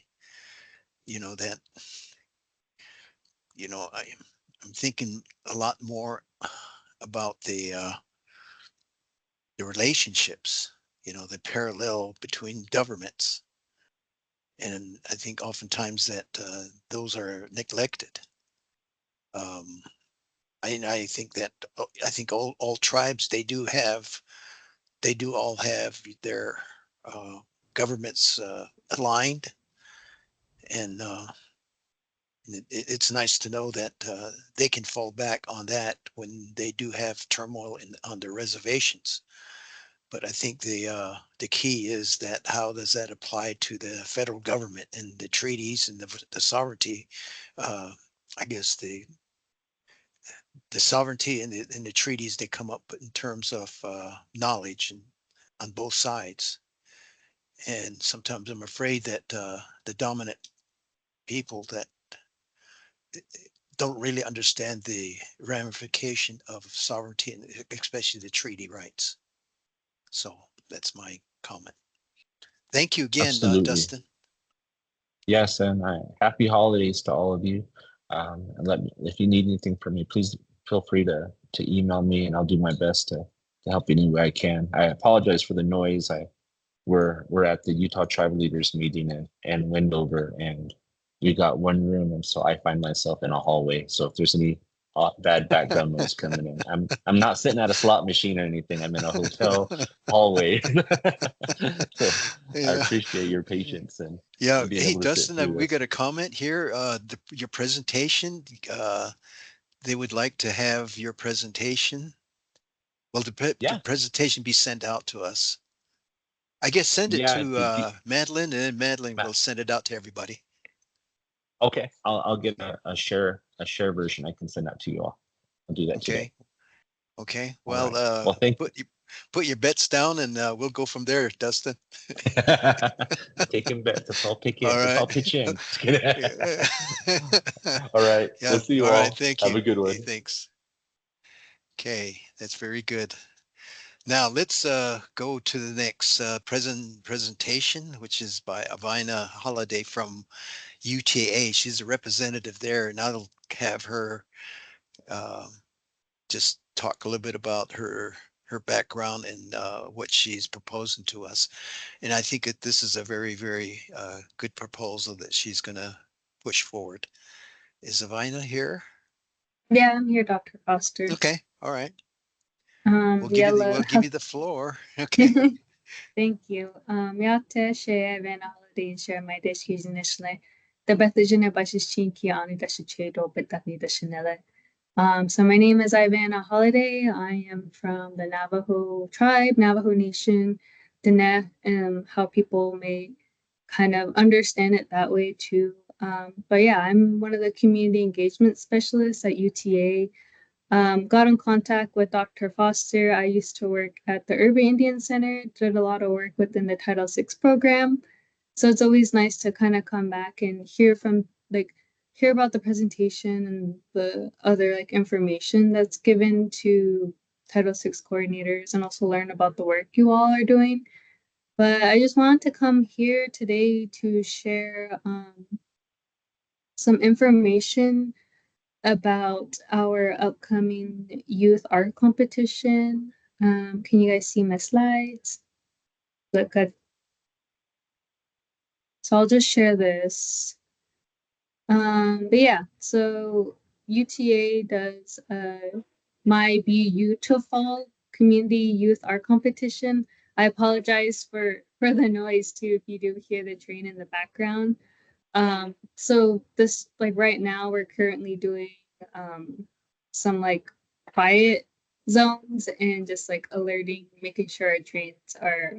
you know, that, you know, I'm thinking a lot more about the relationships, you know, the parallel between governments. And I think oftentimes that those are neglected. I think that I think all tribes, they do all have their governments aligned, and it's nice to know that they can fall back on that when they do have turmoil on their reservations. But I think the key is that how does that apply to the federal government and the treaties and the sovereignty? I guess the sovereignty and the treaties, they come up in terms of knowledge, and on both sides. And sometimes I'm afraid that the dominant people that don't really understand the ramification of sovereignty, and especially the treaty rights. So that's my comment. Thank you again, Absolutely. Dustin. Yes, and happy holidays to all of you. And if you need anything from me, please feel free to email me, and I'll do my best to help any way I can. I apologize for the noise. We're at the Utah Tribal Leaders meeting in Wendover, and we got one room, and so I find myself in a hallway. So if there's any bad background noise coming in, I'm not sitting at a slot machine or anything. I'm in a hotel hallway. So I Yeah. appreciate your patience and Yeah. being Hey, able to sit Dustin, through we this. got a comment here. Your presentation, they would like to have your presentation. Well, the Yeah, presentation be sent out to us. I guess send it yeah. to Madeline, and then Madeline will send it out to everybody. Okay, I'll get a share version. I can send that to you all. I'll do that today. Okay. All Well, right. Well, thank put your bets down, and we'll go from there, Dustin. taking bets. Let's all pitch All in. Let's right. all pitch in. Just kidding. Yeah. All right. Yeah. We'll see you All right. all. Thank Have you. a good Hey, one. thanks. Okay, that's very good. Now let's go to the next presentation, which is by Avina Holiday from UTA. She's a representative there, and I'll have her just talk a little bit about her background and what she's proposing to us. And I think that this is a very, very good proposal that she's going to push forward. Is Avina here? Yeah, I'm here, Dr. Foster. Okay, all right. We'll Yella. give you the floor. Okay. Thank you. Yate share Avina Holiday and share my dish initially. The Bethlehem Bashes Chinki Ani Dashichedo Betani Dashinella. So my name is Ivana Holiday. I am from the Navajo tribe, Navajo Nation, Dene, how people may kind of understand it that way too. But yeah, I'm one of the community engagement specialists at UTA. Got in contact with Dr. Foster. I used to work at the Urban Indian Center, did a lot of work within the Title VI program. So it's always nice to kind of come back and hear about the presentation and the other information that's given to Title VI coordinators, and also learn about the work you all are doing. But I just wanted to come here today to share some information about our upcoming youth art competition. Can you guys see my slides? Look good. So I'll just share this. But yeah, so UTA does my Beautiful Community Youth Art Competition. I apologize for the noise too if you do hear the train in the background. So this right now we're currently doing some quiet zones and just alerting, making sure our trains are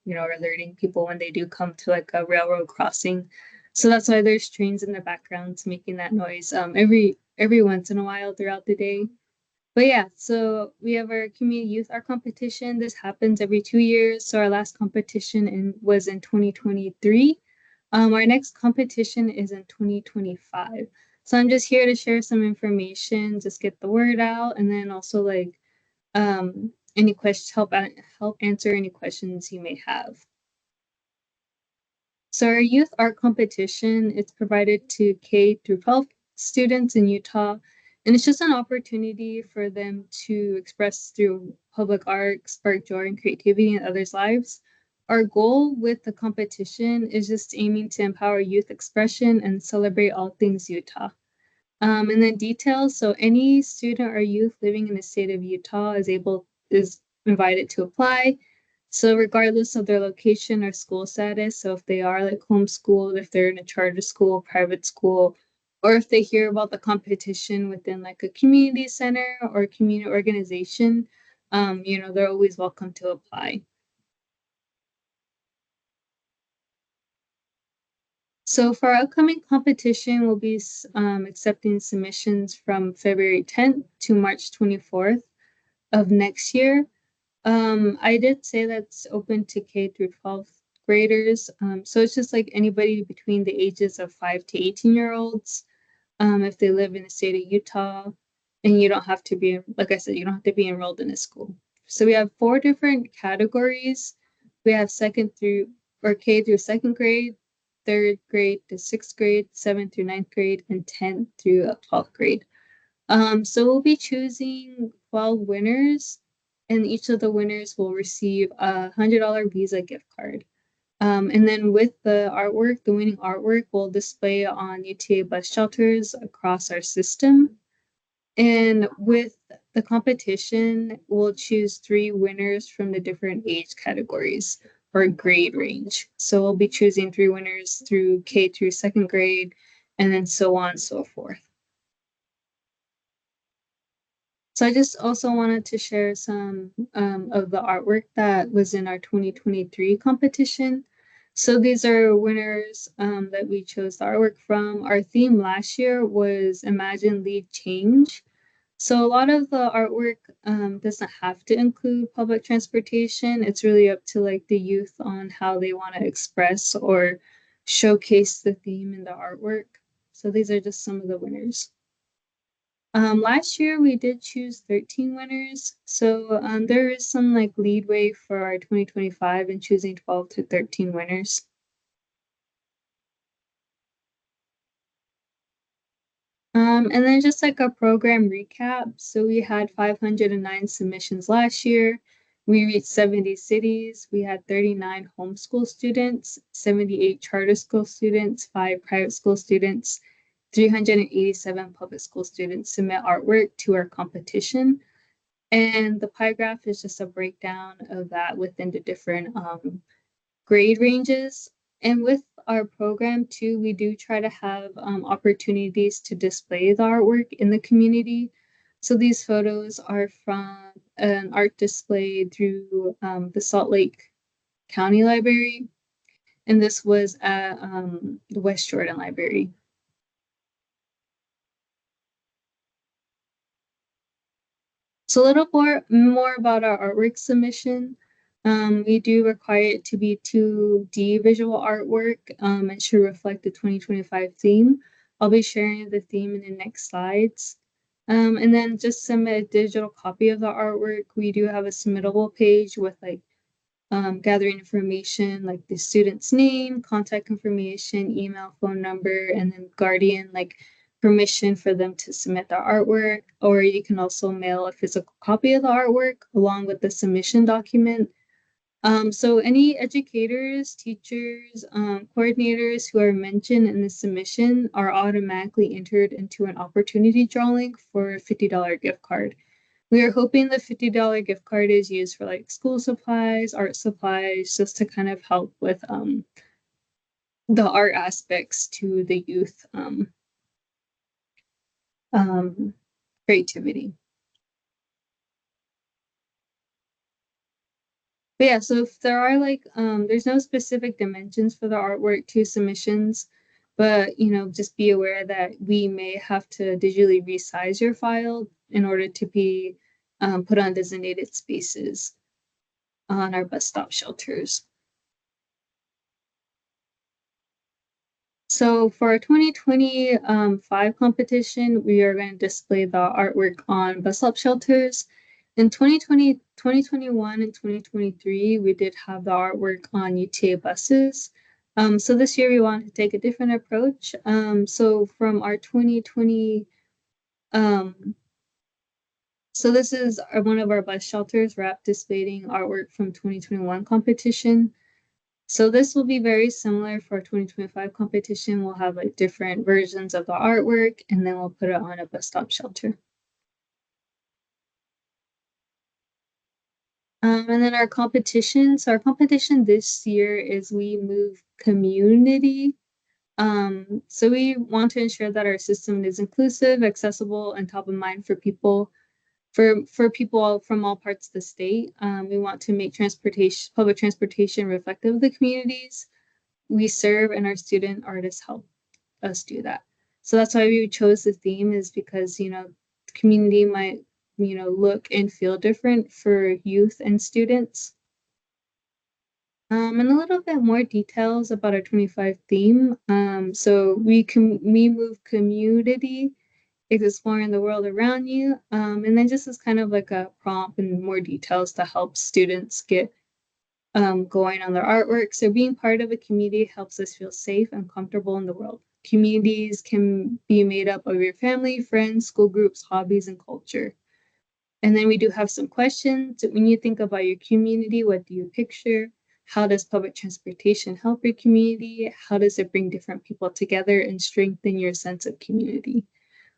alerting people when they do come to a railroad crossing. So that's why there's trains in the background making that noise every once in a while throughout the day. But yeah, so we have our community youth art competition. This happens every 2 years. So our last competition was in 2023. Our next competition is in 2025. So I'm just here to share some information, just get the word out, and then also any questions, help answer any questions you may have. So our youth art competition, it's provided to K through 12 students in Utah, and it's just an opportunity for them to express through public art, spark joy and creativity in others' lives. Our goal with the competition is just aiming to empower youth expression and celebrate all things Utah. And then details, so any student or youth living in the state of Utah is invited to apply. So regardless of their location or school status, so if they are homeschooled, if they're in a charter school, private school, or if they hear about the competition within a community center or community organization, they're always welcome to apply. So for our upcoming competition, we'll be accepting submissions from February 10th to March 24th of next year. I did say that's open to K through 12th graders. So it's just like anybody between the ages of 5 to 18-year-olds, if they live in the state of Utah, and you don't have to be, like I said, you don't have to be enrolled in a school. So we have 4 different categories. We have second through, or K through 2nd grade, 3rd grade to 6th grade, 7th through 9th grade, and 10th through 12th grade. So we'll be choosing 12 winners, and each of the winners will receive a $100 Visa gift card. And then with the artwork, the winning artwork will display on UTA bus shelters across our system. And with the competition, we'll choose 3 winners from the different age categories or grade range. So we'll be choosing 3 winners through K through 2nd grade, and then so on and so forth. So I just also wanted to share some of the artwork that was in our 2023 competition. So these are winners that we chose the artwork from. Our theme last year was Imagine, Lead, Change. So a lot of the artwork doesn't have to include public transportation. It's really up to like the youth on how they want to express or showcase the theme in the artwork. So these are just some of the winners. Last year we did choose 13 winners. So there is some like leadway for our 2025 in choosing 12 to 13 winners. And then just like a program recap. So we had 509 submissions last year. We reached 70 cities. We had 39 homeschool students, 78 charter school students, 5 private school students, 387 public school students submit artwork to our competition. And the pie graph is just a breakdown of that within the different grade ranges. And with our program too, we do try to have opportunities to display the artwork in the community. So these photos are from an art display through the Salt Lake County Library. And this was at the West Jordan Library. So a little more about our artwork submission. We do require it to be 2D visual artwork. It should reflect the 2025 theme. I'll be sharing the theme in the next slides. And then just submit a digital copy of the artwork. We do have a submittable page with like gathering information like the student's name, contact information, email, phone number, and then guardian like permission for them to submit their artwork. Or you can also mail a physical copy of the artwork along with the submission document. So any educators, teachers, coordinators who are mentioned in the submission are automatically entered into an opportunity drawing for a $50 gift card. We are hoping the $50 gift card is used for like school supplies, art supplies, just to kind of help with the art aspects to the youth creativity. But yeah, so if there are like, there's no specific dimensions for the artwork to submissions, but just be aware that we may have to digitally resize your file in order to be put on designated spaces on our bus stop shelters. So for our 2025 competition, we are going to display the artwork on bus stop shelters. In 2020, 2021, and 2023, we did have the artwork on UTA buses. So this year we wanted to take a different approach. So from our 2020, so this is one of our bus shelters wrap displaying artwork from 2021 competition. So this will be very similar for our 2025 competition. We'll have like different versions of the artwork, and then we'll put it on a bus stop shelter. And then our competition. So our competition this year is We Move Community. So we want to ensure that our system is inclusive, accessible, and top of mind for people. For people from all parts of the state. We want to make public transportation reflective of the communities we serve, and our student artists help us do that. So that's why we chose the theme, is because the community might look and feel different for youth and students. And a little bit more details about our 25 theme. So we move community, exploring the world around you. And then just as kind of like a prompt and more details to help students get going on their artwork. So being part of a community helps us feel safe and comfortable in the world. Communities can be made up of your family, friends, school groups, hobbies, and culture. And then we do have some questions. When you think about your community, what do you picture? How does public transportation help your community? How does it bring different people together and strengthen your sense of community?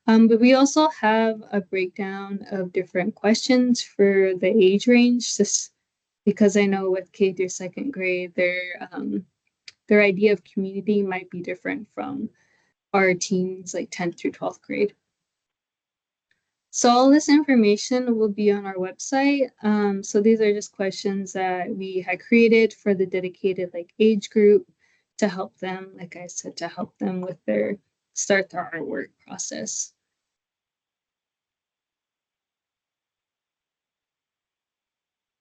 But we also have a breakdown of different questions for the age range, just because I know with K through second grade, their idea of community might be different from our teens like 10th through 12th grade. So all this information will be on our website. So these are just questions that we had created for the dedicated like age group to help them, like I said, to help them with start their artwork process.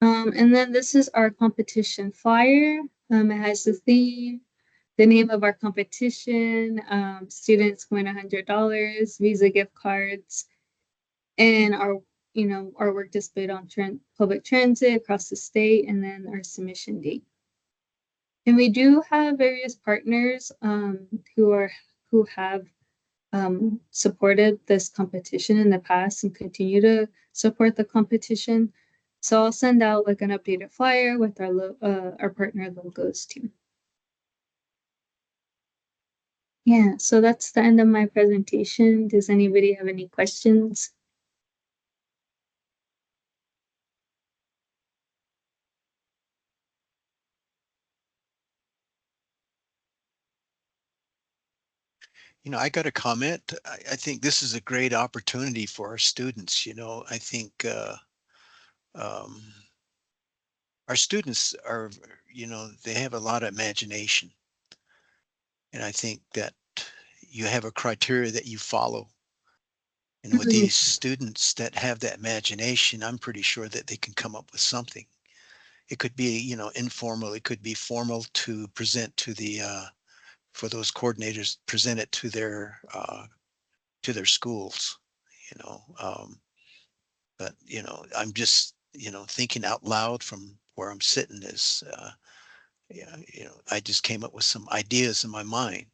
And then this is our competition flyer. It has the theme, the name of our competition, students win $100, Visa gift cards, and our work displayed on public transit across the state, and then our submission date. And we do have various partners who have supported this competition in the past and continue to support the competition. So I'll send out like an updated flyer with our partner logos too. Yeah, so that's the end of my presentation. Does anybody have any questions? I got a comment. I think this is a great opportunity for our students. I think our students are, they have a lot of imagination. And I think that you have a criteria that you follow. And with these students that have that imagination, I'm pretty sure that they can come up with something. It could be, informal. It could be formal to present to for those coordinators, present it to their schools, but, I'm just, thinking out loud from where I'm sitting is, yeah, I just came up with some ideas in my mind,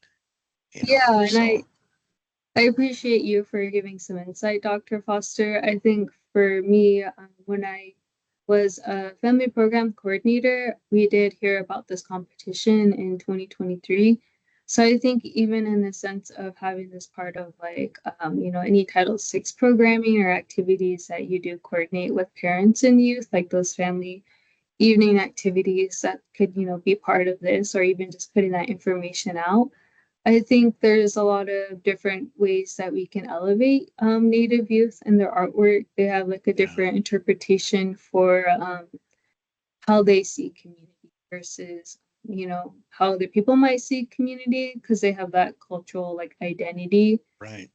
Yeah, and so. I appreciate you for giving some insight, Dr. Foster. I think for me, when I was a family program coordinator, we did hear about this competition in 2023. So I think even in the sense of having this part of like, any Title VI programming or activities that you do coordinate with parents and youth, like those family evening activities that could, be part of this, or even just putting that information out. I think there's a lot of different ways that we can elevate Native youth and their artwork. They have like a different interpretation for how they see community versus, how other people might see community, because they have that cultural like identity Right.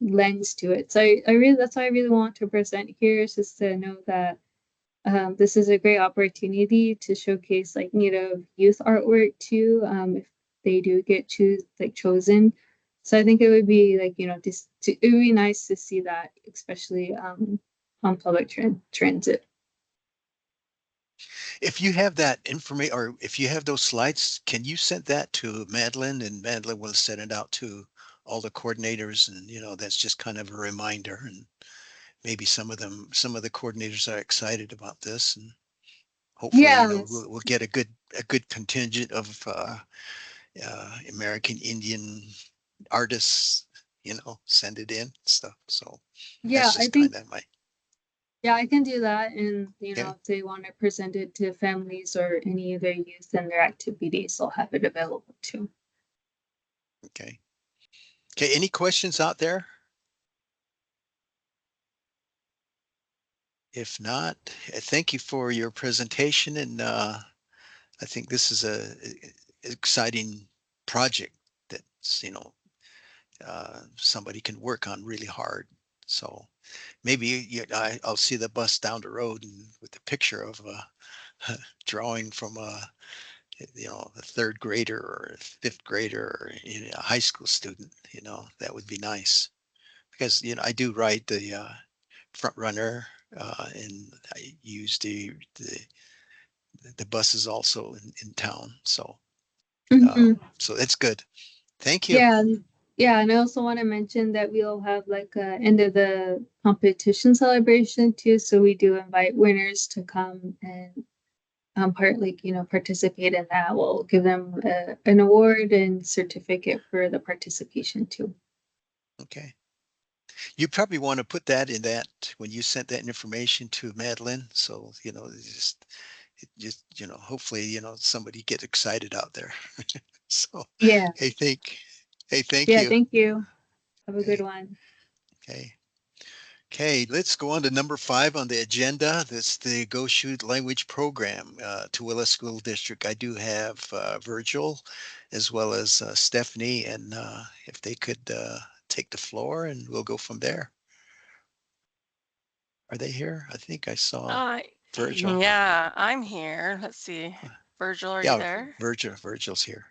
lens to it. So that's why I really want to present here, is just to know that this is a great opportunity to showcase like Native youth artwork too, if they do get chosen. So I think it would be like, it would be nice to see that, especially on public transit. If you have that information, or if you have those slides, can you send that to Madeline, and Madeline will send it out to all the coordinators, and that's just kind of a reminder, and maybe some of the coordinators are excited about this, and hopefully, Yes. we'll get a good contingent of American Indian artists, send it in stuff. So Yeah, that's just kind of my. yeah, I can do that. And, Okay. if they want to present it to families or any of their youth and their activities, they'll have it available too. Okay. Okay. Any questions out there? If not, thank you for your presentation, and I think this is a exciting project that somebody can work on really hard. So maybe I'll see the bus down the road and with the picture of a drawing from a a third grader or a fifth grader or a high school student. That would be nice because I do ride the front runner and I use the buses also in town. So Mhm. so that's good. Thank you. Yeah, yeah, and I also want to mention that we'll have like a end of the competition celebration too. So we do invite winners to come and participate in that. We'll give them an award and certificate for the participation too. Okay. You probably want to put that in that when you sent that information to Madeline. So, hopefully, somebody get excited out there. So, Yeah, hey, thank yeah, you. thank you. Have a good Okay. one. Okay. Okay, let's go on to number 5 on the agenda. That's the Go Shoot language program, Tooele School District. I do have Virgil as well as Stephanie, and if they could take the floor and we'll go from there. Are they here? I think I saw Uh, Virgil. yeah, I'm here. Let's see. Virgil, are you Yeah, there? Virgil's here.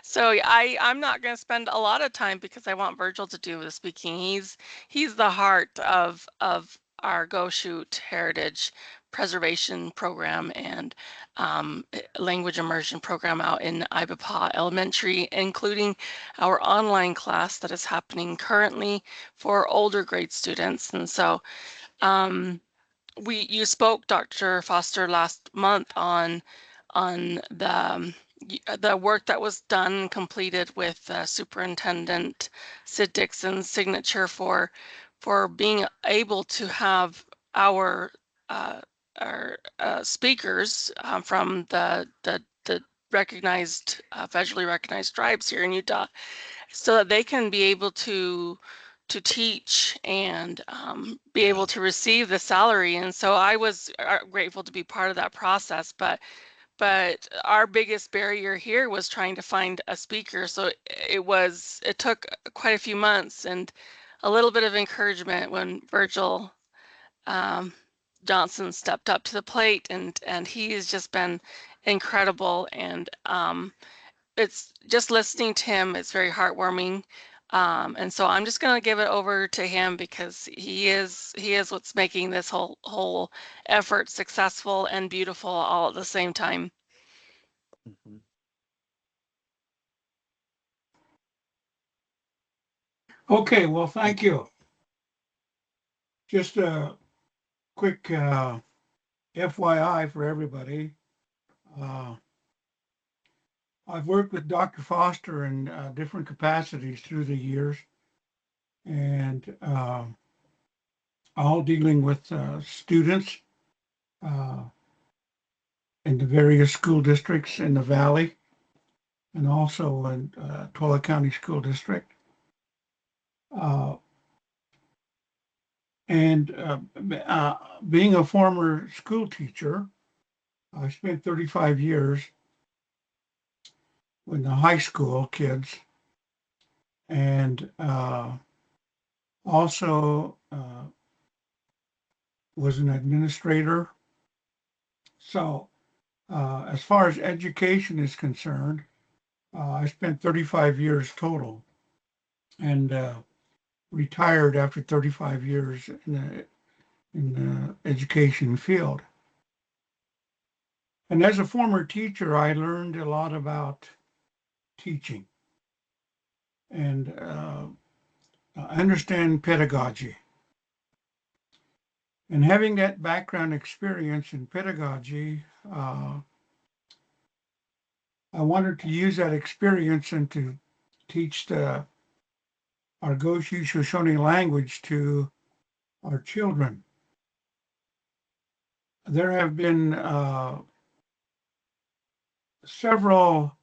So I'm not going to spend a lot of time because I want Virgil to do the speaking. He's the heart of our Go Shoot Heritage Preservation Program and language immersion program out in Ibapaw Elementary, including our online class that is happening currently for older grade students. And so you spoke, Dr. Foster, last month on the work that was done and completed with Superintendent Sid Dixon's signature for being able to have our uh, speakers from the recognized federally recognized tribes here in Utah, so that they can be able to teach and be Yeah. able to receive the salary. And so I was grateful to be part of that process. But our biggest barrier here was trying to find a speaker. So it took quite a few months and a little bit of encouragement when Virgil um, Johnson stepped up to the plate, and he has just been incredible. And it's just listening to him, it's very heartwarming. And so I'm just going to give it over to him because he is what's making this whole effort successful and beautiful all at the same time. Mhm. Okay, well, thank you. Just a quick FYI for everybody. I've worked with Dr. Foster in different capacities through the years, and all dealing with students uh, in the various school districts in the Valley, and also in Tuala County School District. Uh, and being a former school teacher, I spent 35 years with the high school kids, and also was an administrator. So as far as education is concerned, I spent 35 years total and retired after 35 years in the education field. And as a former teacher, I learned a lot about teaching and I understand pedagogy. And having that background experience in pedagogy, I wanted to use that experience and to teach our Goshi Shoshone language to our children. There have been several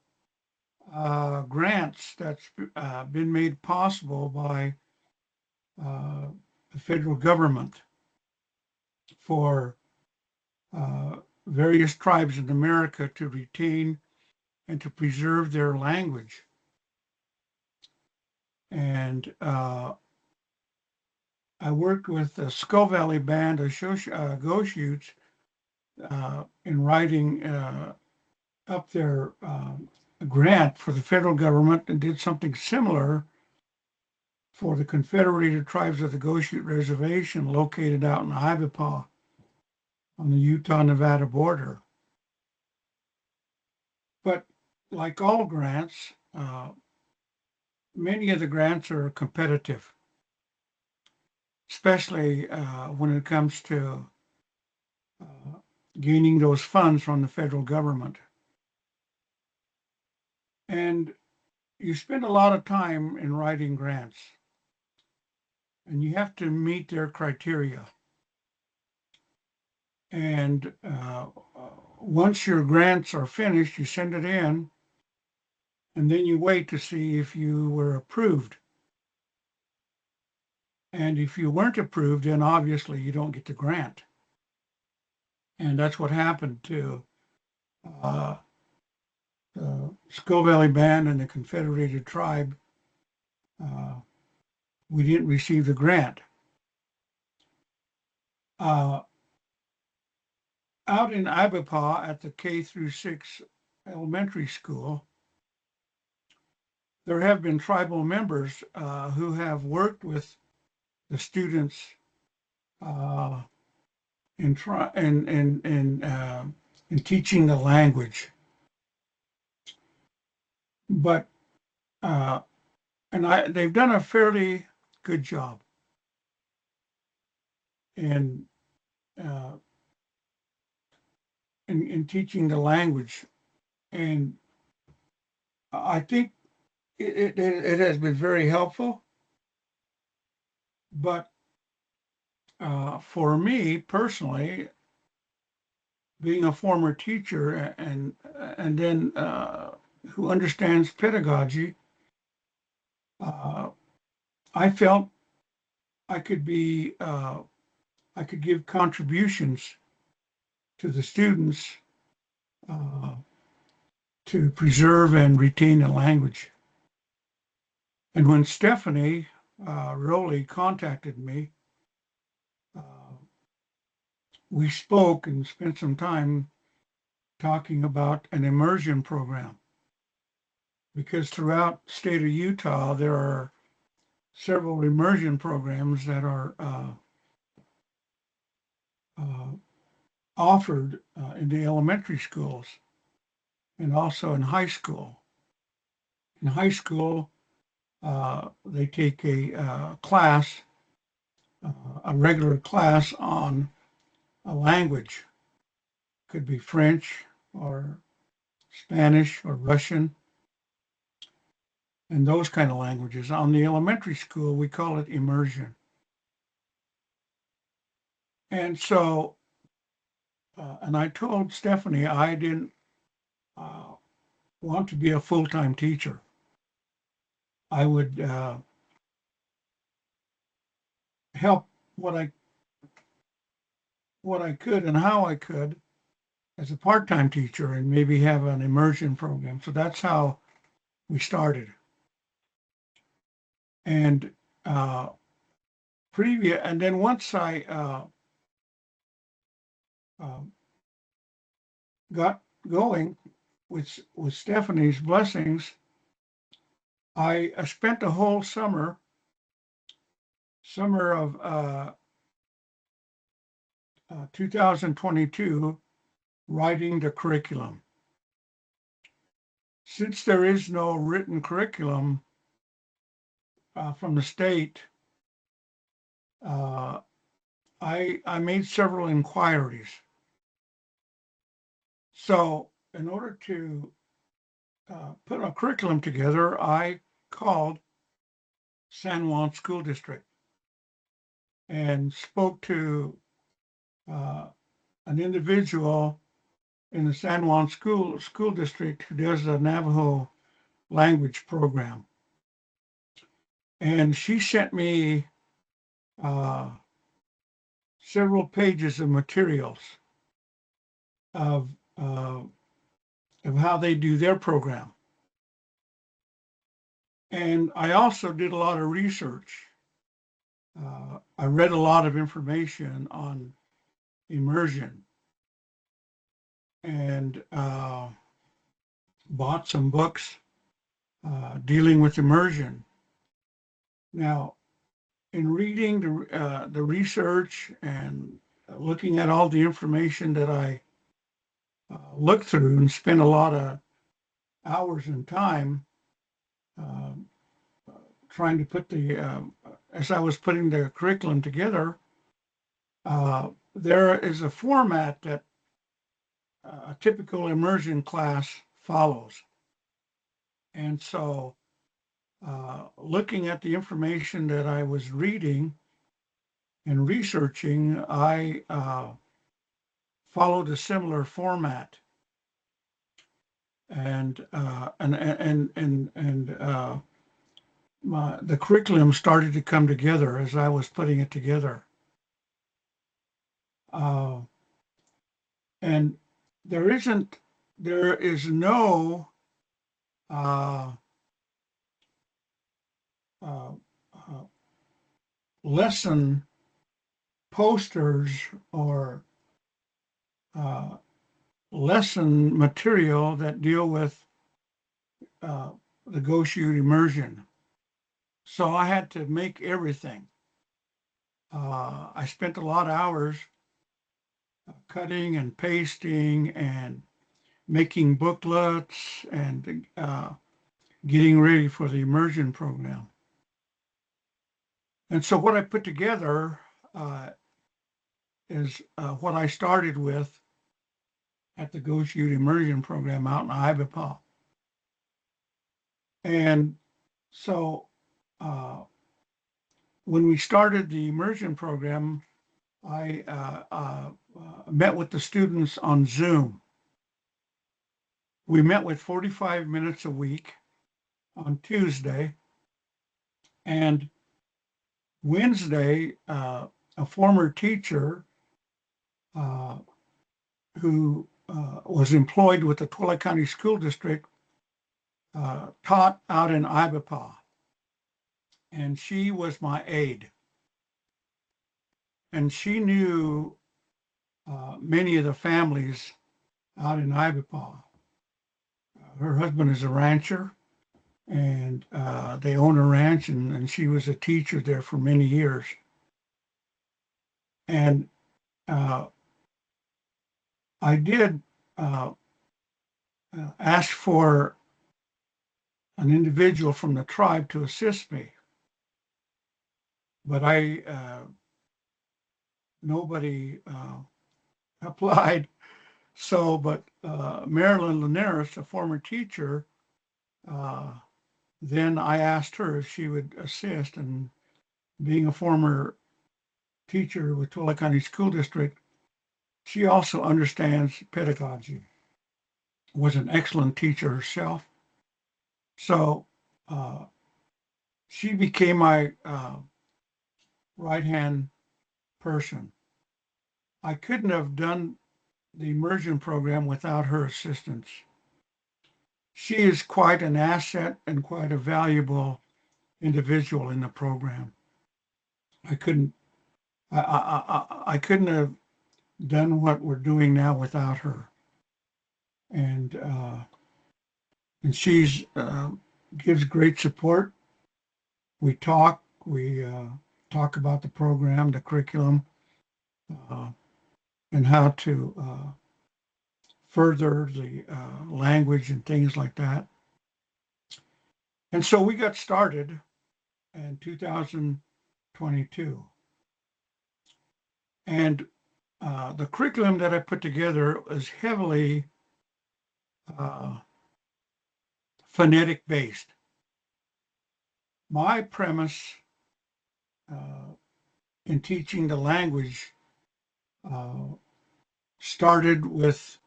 grants that's been made possible by the federal government for various tribes in America to retain and to preserve their language. And I worked with the Skull Valley Band of Goshutes in writing up their grant for the federal government, and did something similar for the Confederated Tribes of the Goshute Reservation located out in Ibapaw on the Utah-Nevada border. But like all grants, many of the grants are competitive, especially when it comes to gaining those funds from the federal government. And you spend a lot of time in writing grants, and you have to meet their criteria. And once your grants are finished, you send it in, and then you wait to see if you were approved. And if you weren't approved, then obviously you don't get the grant. And that's what happened to the Skull Valley Band and the Confederated Tribe. We didn't receive the grant. Out in Ibapaw at the K-6 elementary school, there have been tribal members who have worked with the students in teaching the language. But they've done a fairly good job in teaching the language, and I think it has been very helpful. But for me personally, being a former teacher and then who understands pedagogy, I felt I could give contributions to the students to preserve and retain the language. And when Stephanie Rowley contacted me, we spoke and spent some time talking about an immersion program, because throughout the state of Utah, there are several immersion programs that are offered in the elementary schools and also in high school. In high school, they take a class, a regular class on a language. Could be French or Spanish or Russian, and those kind of languages. On the elementary school, we call it immersion. And so, and I told Stephanie I didn't want to be a full-time teacher. I would help what I could and how I could as a part-time teacher, and maybe have an immersion program. So that's how we started. And and then once I got going with Stephanie's blessings, I spent a whole summer of 2022 writing the curriculum. Since there is no written curriculum from the state, I made several inquiries. So in order to put a curriculum together, I called San Juan School District and spoke to an individual in the San Juan School District who does the Navajo language program. And she sent me several pages of materials of how they do their program. And I also did a lot of research I read a lot of information on immersion and bought some books dealing with immersion. Now, in reading the research and looking at all the information that I looked through and spent a lot of hours and time uh, trying to put as I was putting the curriculum together, there is a format that a typical immersion class follows. And so looking at the information that I was reading and researching, I followed a similar format. And the curriculum started to come together as I was putting it together. And there is no lesson posters or lesson material that deal with the Go Shoot immersion. So I had to make everything. I spent a lot of hours cutting and pasting and making booklets and getting ready for the immersion program. And so what I put together is what I started with at the Go Shoot immersion program out in Ibapaw. And so when we started the immersion program, I met with the students on Zoom. We met with 45 minutes a week on Tuesday, and Wednesday, a former teacher who was employed with the Twila County School District taught out in Ibapaw, and she was my aide. And she knew many of the families out in Ibapaw. Her husband is a rancher, and they own a ranch, and she was a teacher there for many years. And I did ask for an individual from the tribe to assist me, but nobody applied. So, but Marilyn Linares, a former teacher, then I asked her if she would assist, and being a former teacher with Twila County School District, she also understands pedagogy, was an excellent teacher herself. So she became my right-hand person. I couldn't have done the immersion program without her assistance. She is quite an asset and quite a valuable individual in the program. I couldn't have done what we're doing now without her. And she's gives great support. We talk about the program, the curriculum, and how to further the language and things like that. And so we got started in 2022. And the curriculum that I put together is heavily phonetic based. My premise in teaching the language started with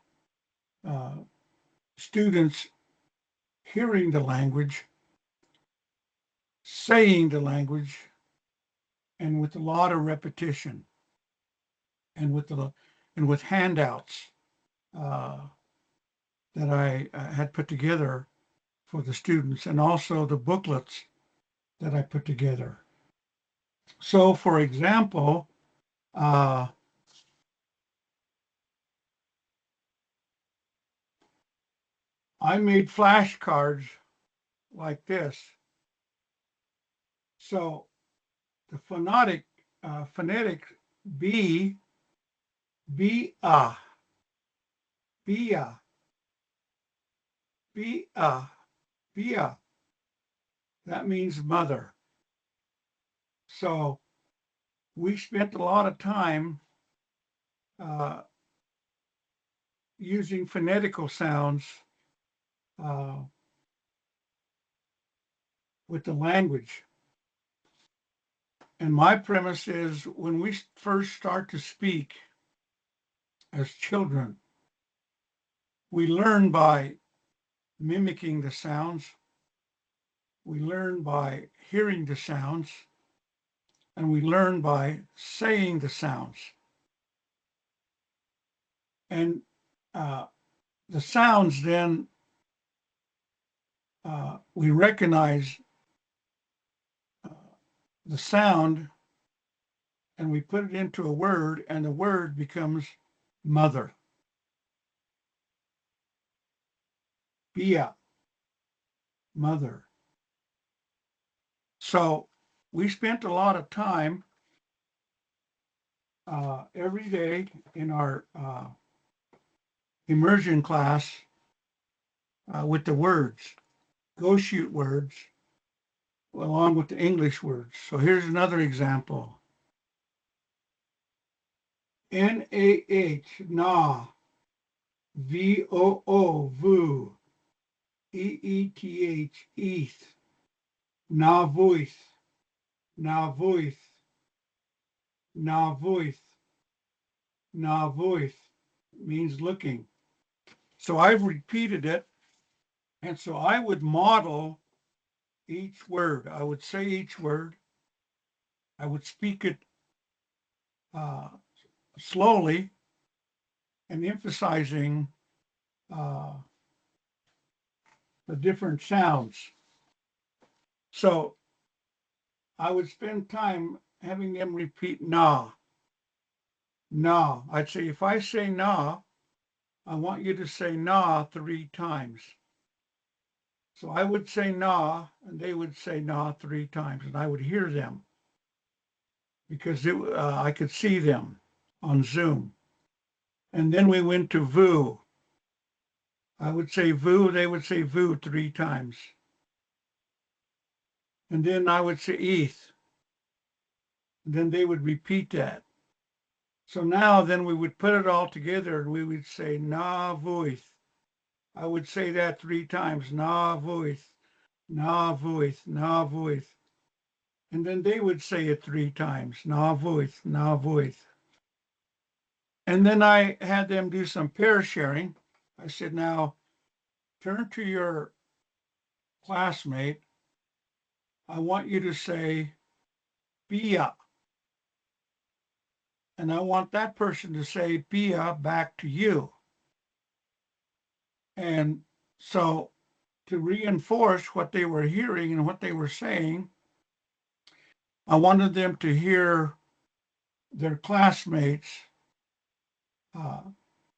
students hearing the language, saying the language, and with a lot of repetition, and with handouts that I had put together for the students, and also the booklets that I put together. So for example, I made flashcards like this. So the phonetic B, B-a, B-a, B-a, B-a. That means mother. So we spent a lot of time using phonetical sounds with the language. And my premise is when we first start to speak as children, we learn by mimicking the sounds. We learn by hearing the sounds, and we learn by saying the sounds. And the sounds then, we recognize the sound and we put it into a word, and the word becomes mother. Bia, mother. So we spent a lot of time every day in our immersion class with the words, go shoot words, along with the English words. So here's another example. N-A-H, na, V-O-O, voo, E-E-T-H, eeth, na voith, na voith, na voith, na voith, means looking. So I've repeated it, and so I would model each word. I would say each word. I would speak it slowly and emphasizing the different sounds. So I would spend time having them repeat na, na. I'd say, if I say na, I want you to say na 3 times. So I would say na, and they would say na 3 times, and I would hear them because I could see them on Zoom. And then we went to voo. I would say voo, they would say voo 3 times. And then I would say eeth. And then they would repeat that. So now then we would put it all together and we would say na voith. I would say that 3 times, na voith, na voith, na voith. And then they would say it 3 times, na voith, na voith. And then I had them do some pair sharing. I said, now turn to your classmate. I want you to say Bia. And I want that person to say Bia back to you. And so to reinforce what they were hearing and what they were saying, I wanted them to hear their classmates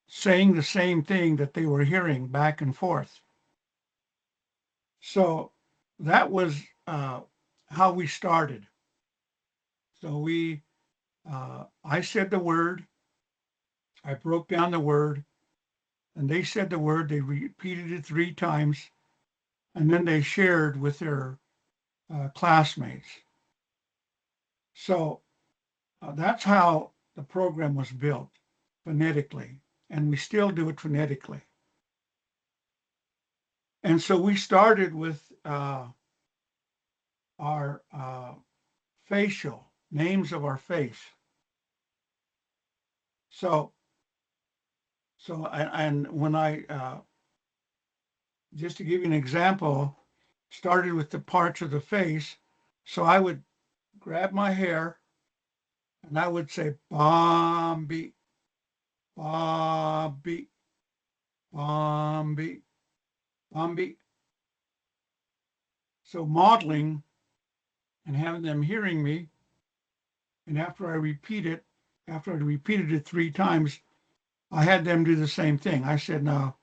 saying the same thing that they were hearing back and forth. So that was how we started. So I said the word, I broke down the word, and they said the word, they repeated it 3 times, and then they shared with their classmates. So that's how the program was built, phonetically, and we still do it phonetically. And so we started with our facial, names of our face. So and when I, just to give you an example, started with the parts of the face. So I would grab my hair and I would say, Bombi, Bombi, Bombi, Bombi. So modeling and having them hearing me And after I repeated it 3 times, I had them do the same thing. I said, now,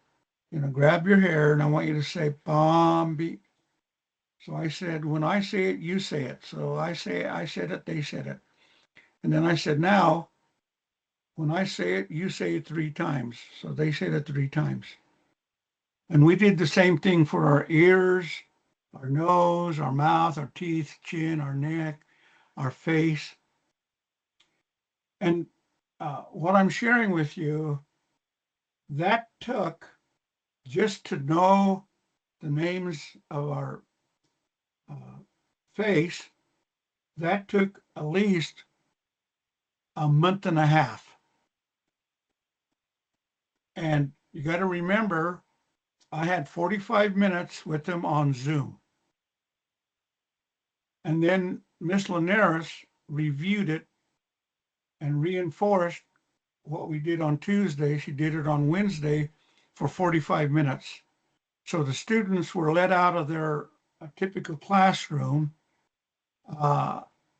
grab your hair and I want you to say Bambi. So I said, when I say it, you say it. So I said it, they said it. And then I said, now, when I say it, you say it 3 times. So they said it 3 times. And we did the same thing for our ears, our nose, our mouth, our teeth, chin, our neck, our face. And what I'm sharing with you, that took, just to know the names of our face, that took at least a month and a half. And you got to remember, I had 45 minutes with them on Zoom. And then Miss Linares reviewed it and reinforced what we did on Tuesday. She did it on Wednesday for 45 minutes. So the students were let out of their typical classroom,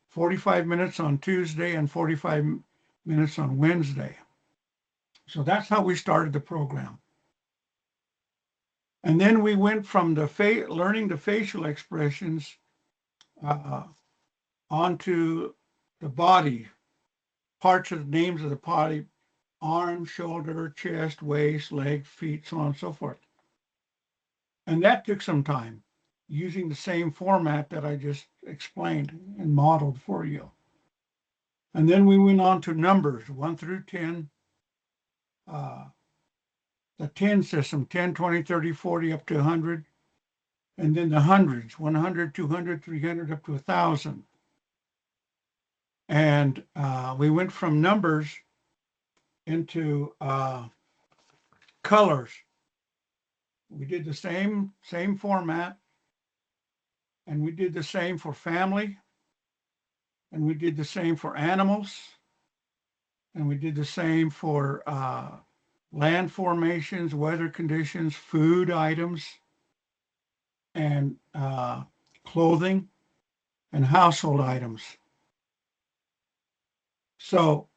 45 minutes on Tuesday and 45 minutes on Wednesday. So that's how we started the program. And then we went from the learning the facial expressions onto the body, parts of the names of the body, arm, shoulder, chest, waist, leg, feet, so on and so forth. And that took some time using the same format that I just explained and modeled for you. And then we went on to numbers 1 through 10, the 10 system, 10, 20, 30, 40, up to 100. And then the hundreds, 100, 200, 300, up to 1,000. And we went from numbers into colors. We did the same format, and we did the same for family, and we did the same for animals, and we did the same for land formations, weather conditions, food items, and clothing and household items. So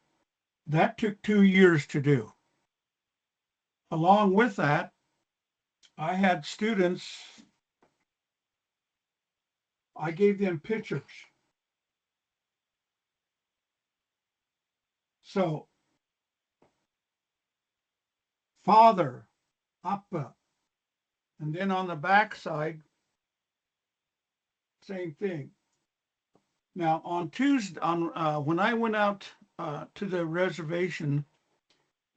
that took 2 years to do. Along with that, I had students, I gave them pictures. So, father, Appa, and then on the back side, same thing. Now on Tuesday, when I went out to the reservation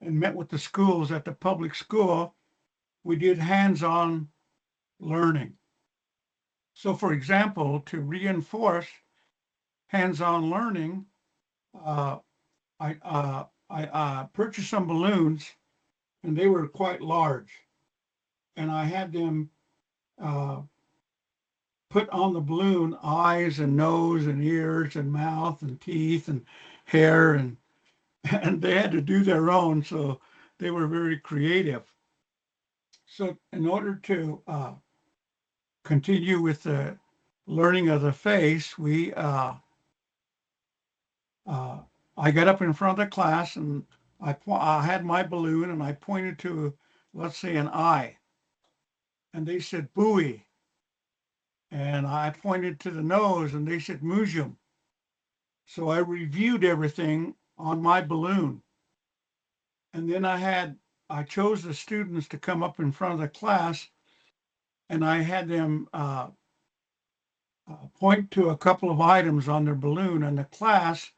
and met with the schools at the public school, we did hands-on learning. So for example, to reinforce hands-on learning, I purchased some balloons, and they were quite large. And I had them put on the balloon eyes and nose and ears and mouth and teeth and hair, and they had to do their own, so they were very creative. So in order to continue with the learning of the face, I got up in front of the class and I had my balloon and I pointed to, let's say, an eye. And they said, buoy. And I pointed to the nose and they said, museum. So I reviewed everything on my balloon. And then I chose the students to come up in front of the class, and I had them point to a couple of items on their balloon, and the class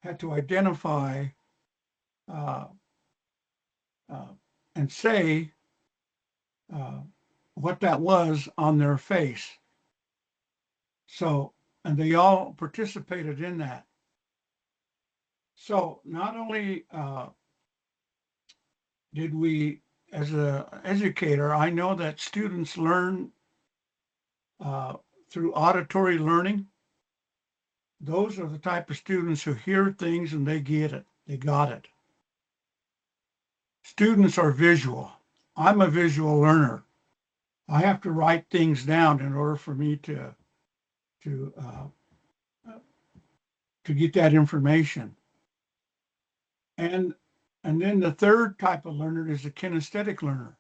had to identify and say what that was on their face. So, and they all participated in that. So not only did we, as an educator, I know that students learn through auditory learning. Those are the type of students who hear things and they get it. They got it. Students are visual. I'm a visual learner. I have to write things down in order for me to to get that information. And then the third type of learner is the kinesthetic learner.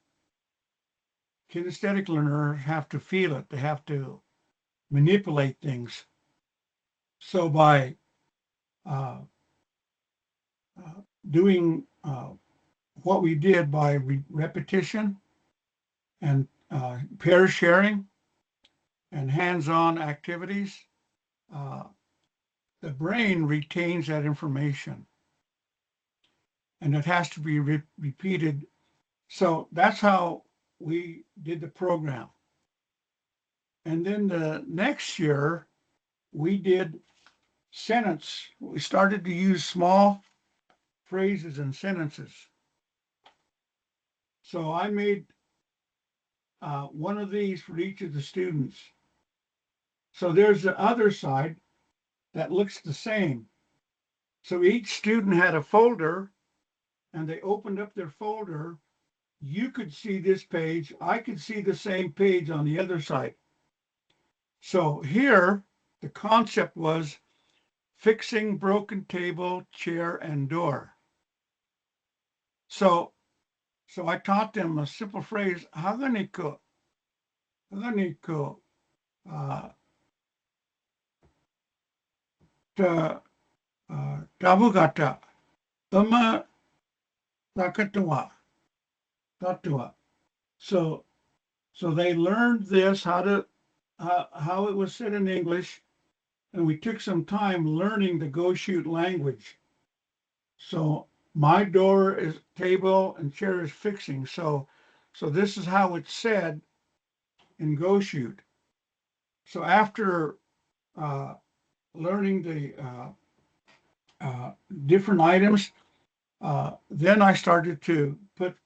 Kinesthetic learners have to feel it. They have to manipulate things. So by doing what we did by repetition and pair sharing and hands-on activities, the brain retains that information, and it has to be repeated. So that's how we did the program. And then the next year, we did sentence. We started to use small phrases and sentences. So I made one of these for each of the students. So there's the other side that looks the same. So each student had a folder, and they opened up their folder. You could see this page. I could see the same page on the other side. So here, the concept was fixing broken table, chair, and door. So I taught them a simple phrase, haganiko, tabugata, takatawa, tatua. So they learned this, how it was said in English, and we took some time learning the Go Shoot language. So my door is table and chair is fixing. So this is how it's said in Go Shoot. So after learning the different items, then I started to put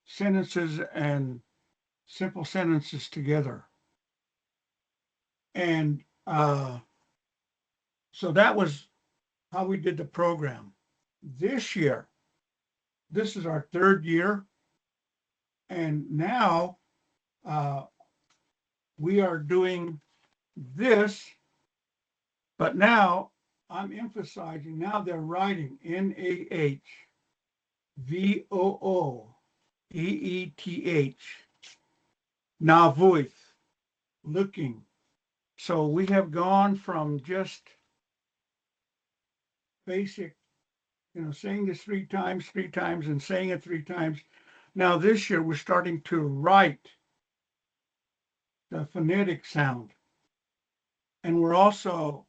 sentences and simple sentences together. And so that was how we did the program. This year, this is our third year, and now we are doing this, but now I'm emphasizing, now they're writing NAHVOOEETH, Navuith, looking. So we have gone from just basic, saying this three times, and saying it three times. Now this year we're starting to write the phonetic sound. And we're also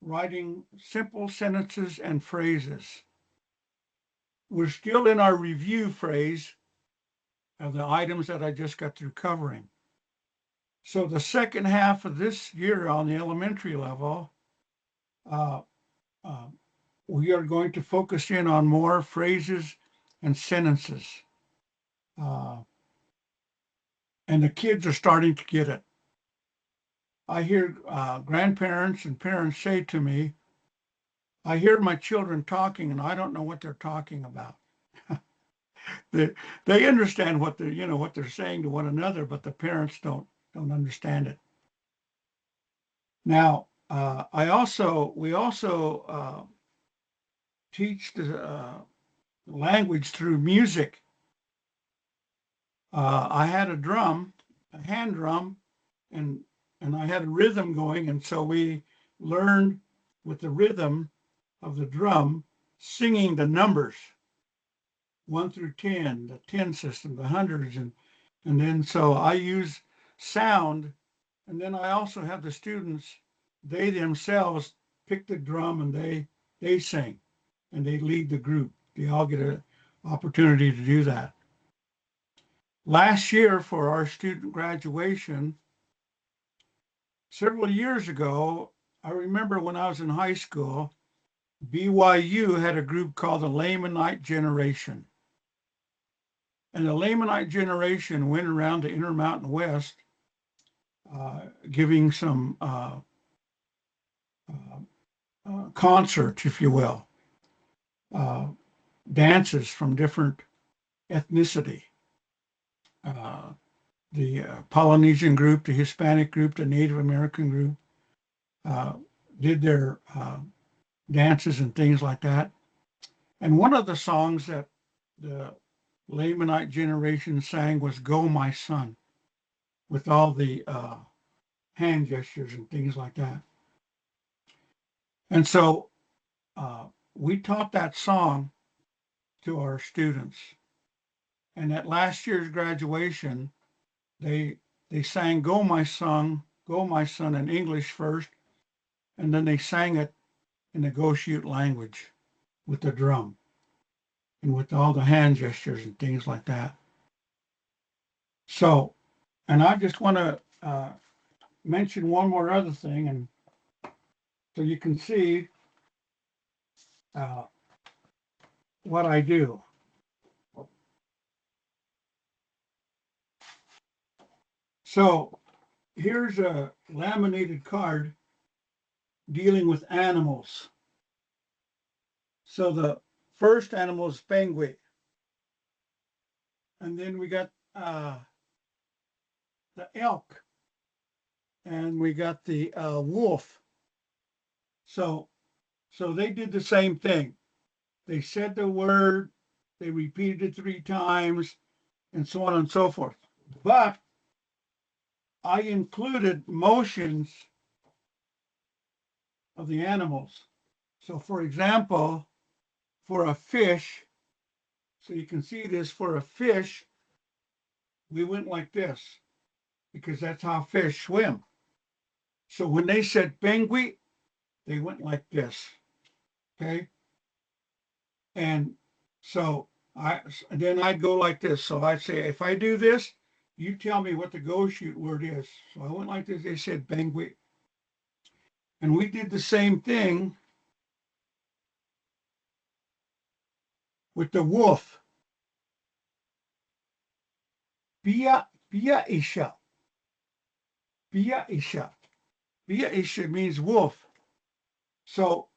writing simple sentences and phrases. We're still in our review phase of the items that I just got through covering. So the second half of this year on the elementary level, we are going to focus in on more phrases and sentences. And the kids are starting to get it. I hear grandparents and parents say to me, I hear my children talking and I don't know what they're talking about. They understand what they're saying to one another, but the parents don't understand it. Now, we also teach the language through music. I had a hand drum, and I had a rhythm going, and so we learned with the rhythm of the drum, singing the numbers 1 through 10, the 10 system, the hundreds, and then so I use sound, and then I also have the students, they themselves pick the drum and they sing, and they lead the group. They all get an opportunity to do that. Last year for our student graduation, several years ago, I remember when I was in high school, BYU had a group called the Lamanite Generation. And the Lamanite Generation went around the Intermountain West, giving some concerts, if you will, dances from different ethnicity. The Polynesian group, the Hispanic group, the Native American group, did their dances and things like that. And one of the songs that the Lamanite generation sang was Go My Son, with all the hand gestures and things like that. And so we taught that song to our students. And at last year's graduation, they sang Go My Son in English first, and then they sang it in the Goshute language with the drum and with all the hand gestures and things like that. So, and I just want to mention one more other thing, and so you can see what I do. So here's a laminated card dealing with animals. So the first animal is penguin. And then we got the elk. And we got the wolf. So they did the same thing. They said the word, they repeated it 3 times, and so on and so forth. But I included motions of the animals. So for example, for a fish, so you can see this, for a fish, we went like this because that's how fish swim. So when they said penguin, they went like this, okay? And so then I'd go like this. So I'd say, if I do this, you tell me what the Goshute word is. So I went like this, they said penguin. And we did the same thing with the wolf. Pia isha. Pia isha. Pia isha means wolf. So,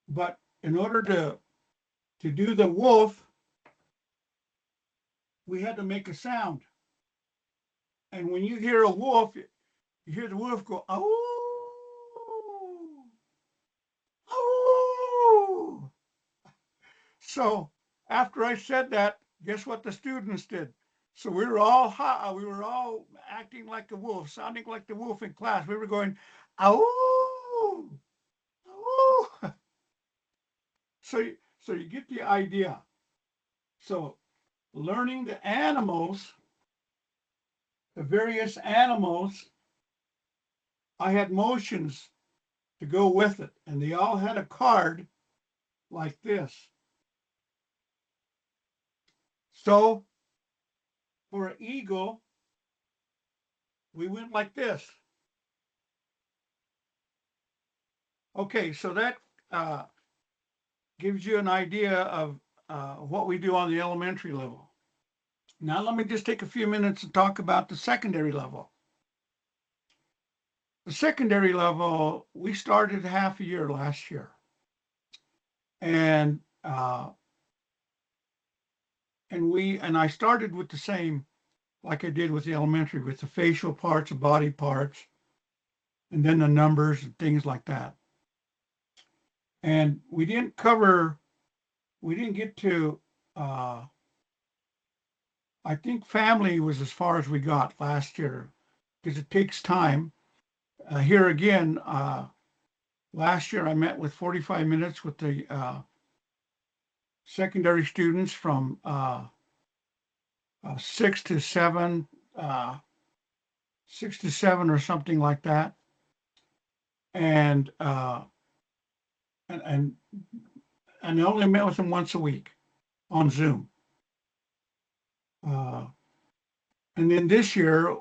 but in order to do the wolf, we had to make a sound. And when you hear a wolf, you hear the wolf go, oh, oh. So after I said that, guess what the students did? So we were all acting like the wolf, sounding like the wolf in class. We were going, oh, oh. So you get the idea. So learning the animals, the various animals, I had motions to go with it, and they all had a card like this. So for an eagle, we went like this. Okay, so that gives you an idea of what we do on the elementary level. Now let me just take a few minutes to talk about the secondary level. The secondary level, we started half a year last year. And I started with the same, like I did with the elementary, with the facial parts, the body parts, and then the numbers and things like that. And we didn't get to, I think family was as far as we got last year, because it takes time. Here again, last year I met with 45 minutes with the secondary students from 6 to 7, 6 to 7 or something like that. And I only met with them once a week on Zoom. And then this year,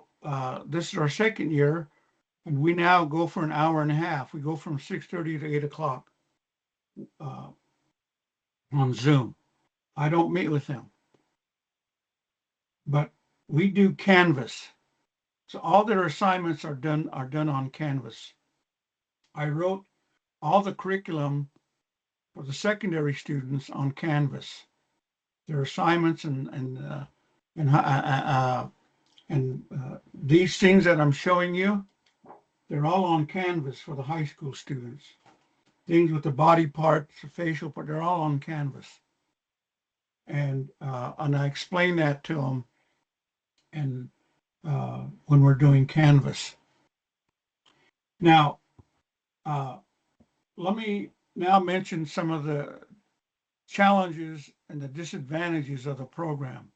this is our second year, and we now go for an hour and a half. We go from 6:30 to 8 o'clock on Zoom. I don't meet with them, but we do Canvas. So all their assignments are done on Canvas. I wrote all the curriculum for the secondary students on Canvas, their assignments and these things that I'm showing you, they're all on Canvas for the high school students. things with the body parts, the facial part, they're all on canvas. And I explain that to them and when we're doing canvas. Now, let me now mention some of the challenges and the disadvantages of the program.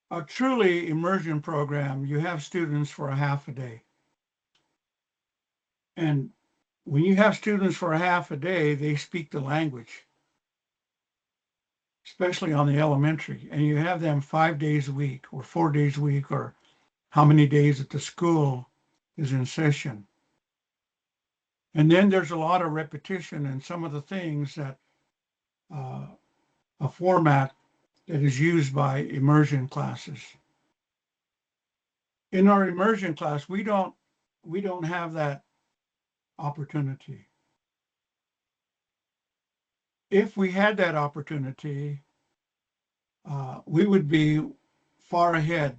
A truly immersion program, you have students for a half a day. And when you have students for a half a day, they speak the language, especially on the elementary, and you have them 5 days a week or 4 days a week, or how many days that the school is in session. And then there's a lot of repetition and some of the things that a format that is used by immersion classes. In our immersion class, we don't have that opportunity. If we had that opportunity, we would be far ahead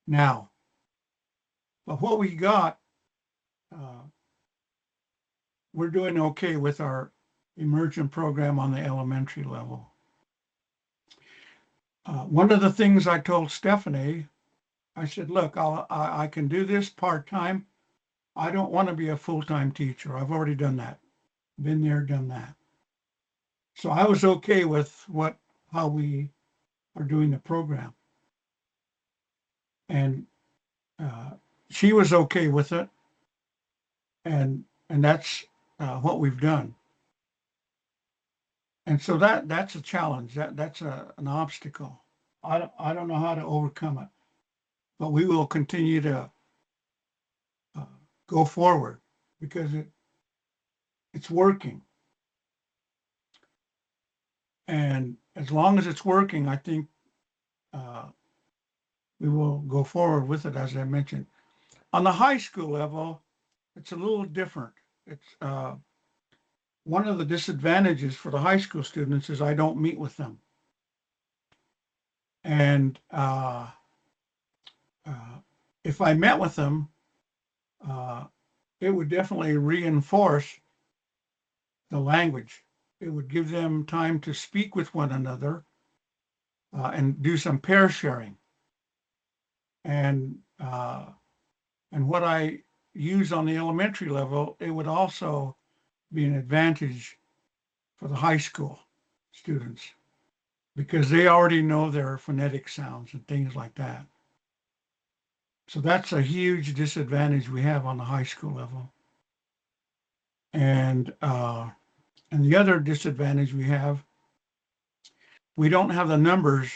now. But what we got, we're doing okay with our immersion program on the elementary level. One of the things I told Stephanie, I said, look, I can do this part-time. I don't want to be a full-time teacher. I've already done that. Been there, done that. So I was okay with how we are doing the program. And she was okay with it. And that's what we've done. And so that's a challenge. That's an obstacle. I don't know how to overcome it, but we will continue to go forward because it's working. And as long as it's working, I think we will go forward with it, as I mentioned. On the high school level, it's a little different. It's one of the disadvantages for the high school students is I don't meet with them. And if I met with them, it would definitely reinforce the language. It would give them time to speak with one another and do some pair sharing. And what I use on the elementary level, it would also be an advantage for the high school students because they already know their phonetic sounds and things like that. So that's a huge disadvantage we have on the high school level. And the other disadvantage we have, we don't have the numbers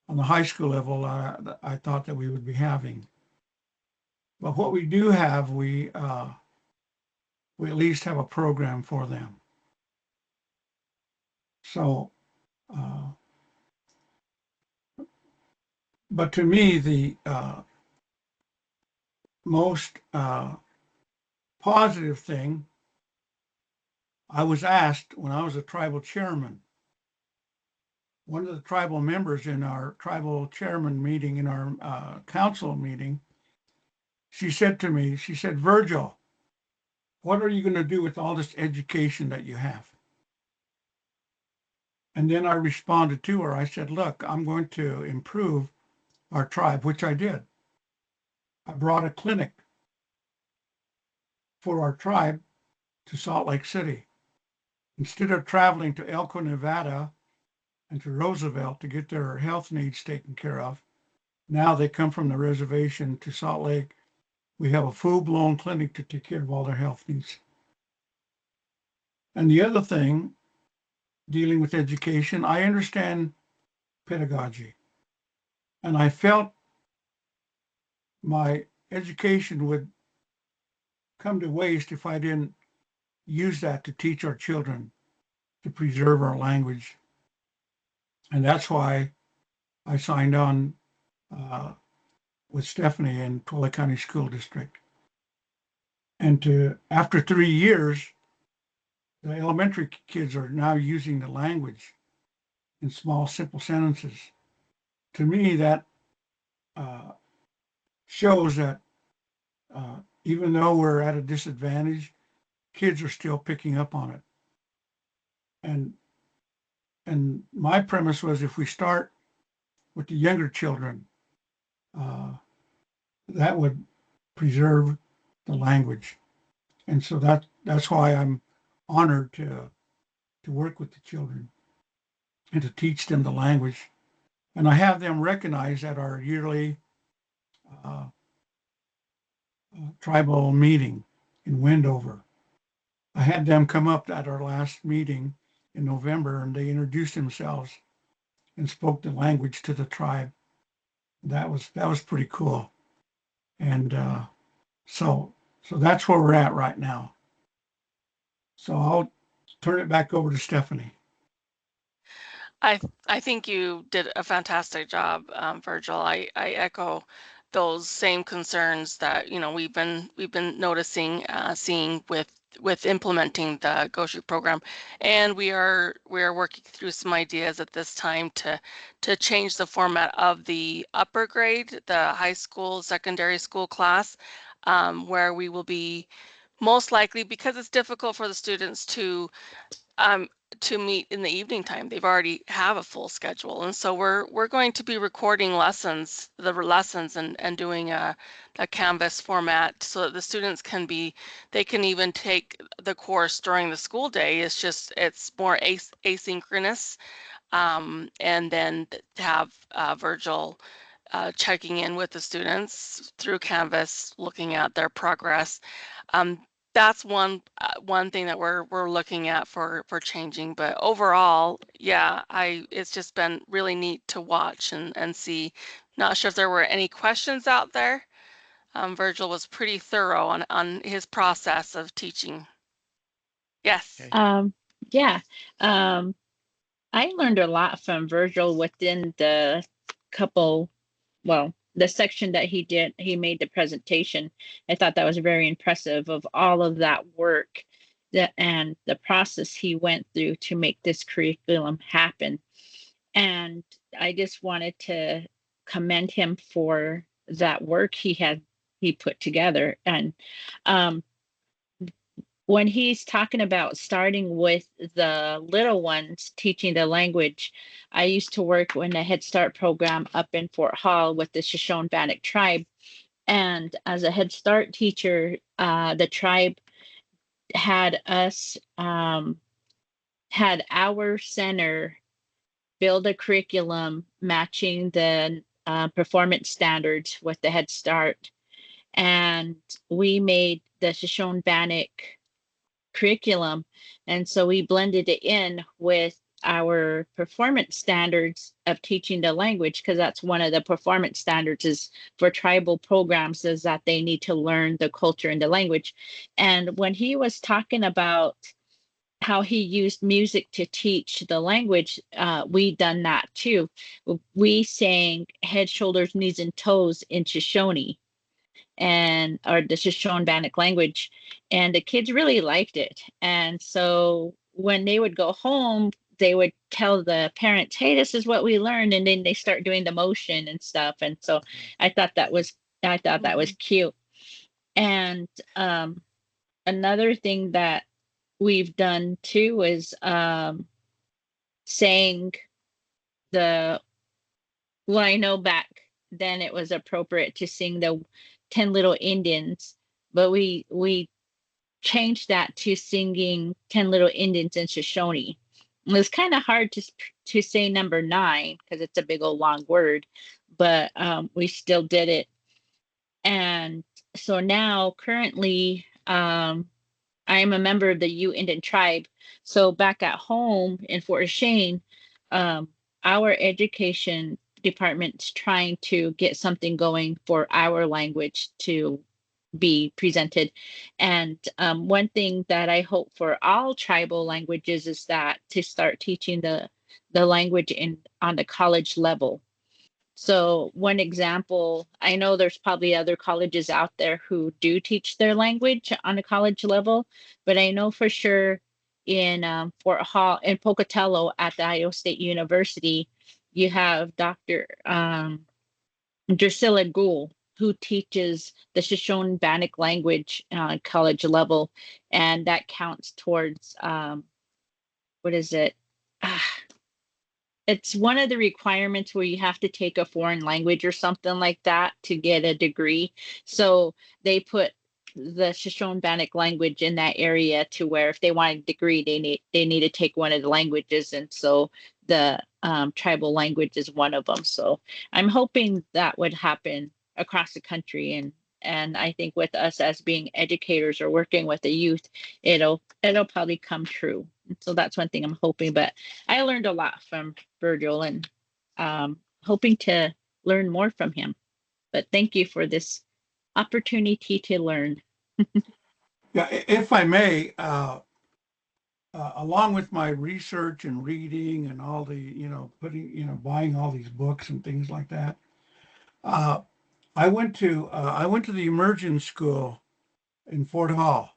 on the high school level I thought that we would be having. But what we do have, we at least have a program for them. So, but to me, the most positive thing, I was asked when I was a tribal chairman, one of the tribal members in our tribal chairman meeting, in our council meeting, she said to me, she said, Virgil, what are you going to do with all this education that you have? And then I responded to her. I said, look, I'm going to improve our tribe, which I did. I brought a clinic for our tribe to Salt Lake City. Instead of traveling to Elko, Nevada and to Roosevelt to get their health needs taken care of, now they come from the reservation to Salt Lake. We have a full-blown clinic to take care of all their health needs. And the other thing, dealing with education, I understand pedagogy. And I felt my education would come to waste if I didn't use that to teach our children to preserve our language. And that's why I signed on with Stephanie in Twila County School District. And after 3 years, the elementary kids are now using the language in small, simple sentences. To me, that shows that even though we're at a disadvantage, kids are still picking up on it. And my premise was if we start with the younger children, that would preserve the language. And so that's why I'm honored to work with the children and to teach them the language. And I have them recognized at our yearly tribal meeting in Wendover. I had them come up at our last meeting in November, and they introduced themselves and spoke the language to the tribe. That was pretty cool. And so that's where we're at right now. So I'll turn it back over to Stephanie. I think you did a fantastic job, Virgil. I echo those same concerns that we've been noticing, seeing with implementing the GOSHU program, and we are working through some ideas at this time to change the format of the upper grade, the high school, secondary school class, where we will be most likely, because it's difficult for the students to meet in the evening time. They've already have a full schedule. And so we're going to be recording lessons, and doing a Canvas format so that the students they can even take the course during the school day. It's more asynchronous. And then to have Virgil checking in with the students through Canvas, looking at their progress. That's one thing that we're looking at for changing. But overall, yeah, it's just been really neat to watch and see. Not sure if there were any questions out there. Virgil was pretty thorough on his process of teaching. Yes. Okay. Yeah. I learned a lot from Virgil within the the section that he made the presentation. I thought that was very impressive of all of that work and the process he went through to make this curriculum happen. And I just wanted to commend him for that work he put together. And when he's talking about starting with the little ones teaching the language, I used to work in a Head Start program up in Fort Hall with the Shoshone-Bannock tribe. And as a Head Start teacher, the tribe had us, had our center build a curriculum matching the performance standards with the Head Start. And we made the Shoshone-Bannock curriculum, and so we blended it in with our performance standards of teaching the language, because that's one of the performance standards is for tribal programs, is that they need to learn the culture and the language. And when he was talking about how he used music to teach the language, we done that too. We sang head, shoulders, knees, and toes in Shoshone, or the Shoshone-Bannock language, and the kids really liked it. And so when they would go home, they would tell the parents, "Hey, this is what we learned," and then they start doing the motion and stuff. And so I thought that was cute. And another thing that we've done too is saying I know back then it was appropriate to sing the 10 Little Indians, but we changed that to singing 10 Little Indians in Shoshone. It was kind of hard to say number 9 because it's a big old long word, but we still did it. And so now currently I am a member of the Ute Indian tribe. So back at home in Fort Shane, our education department's trying to get something going for our language to be presented. And one thing that I hope for all tribal languages is that to start teaching the language on the college level. So one example, I know there's probably other colleges out there who do teach their language on a college level, but I know for sure in Fort Hall, in Pocatello at the Iowa State University, you have Dr. Drusilla Gould, who teaches the Shoshone Bannock language college level, and that counts towards what is it? Ah, it's one of the requirements where you have to take a foreign language or something like that to get a degree. So they put the Shoshone Bannock language in that area to where if they want a degree, they need to take one of the languages, and so the tribal language is one of them. So I'm hoping that would happen across the country, and I think with us as being educators or working with the youth, it'll probably come true. So that's one thing I'm hoping. But I learned a lot from Virgil, and hoping to learn more from him. But thank you for this opportunity to learn. Yeah, if I may, along with my research and reading and all the, buying all these books and things like that, I went to the immersion school in Fort Hall.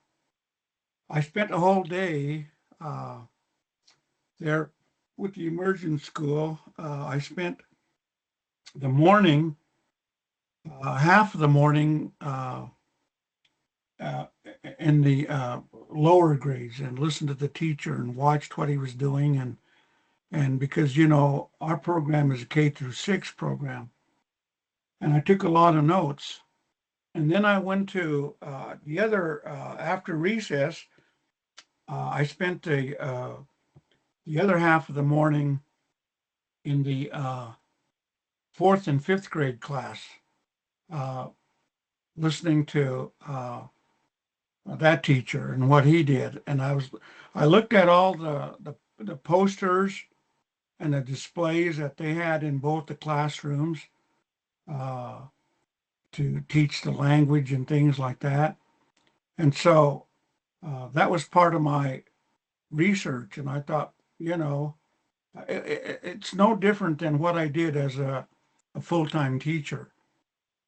I spent a whole day there with the immersion school. I spent the morning, half of the morning, uh, in the lower grades and listened to the teacher and watched what he was doing, and because our program is a K-6 program, and I took a lot of notes. And then I went to the other after recess. I spent the other half of the morning in the fourth and fifth grade class, uh, listening to that teacher and what he did. And I looked at all the posters and the displays that they had in both the classrooms uh, to teach the language and things like that. And so that was part of my research. And I thought, it's no different than what I did as a full-time teacher.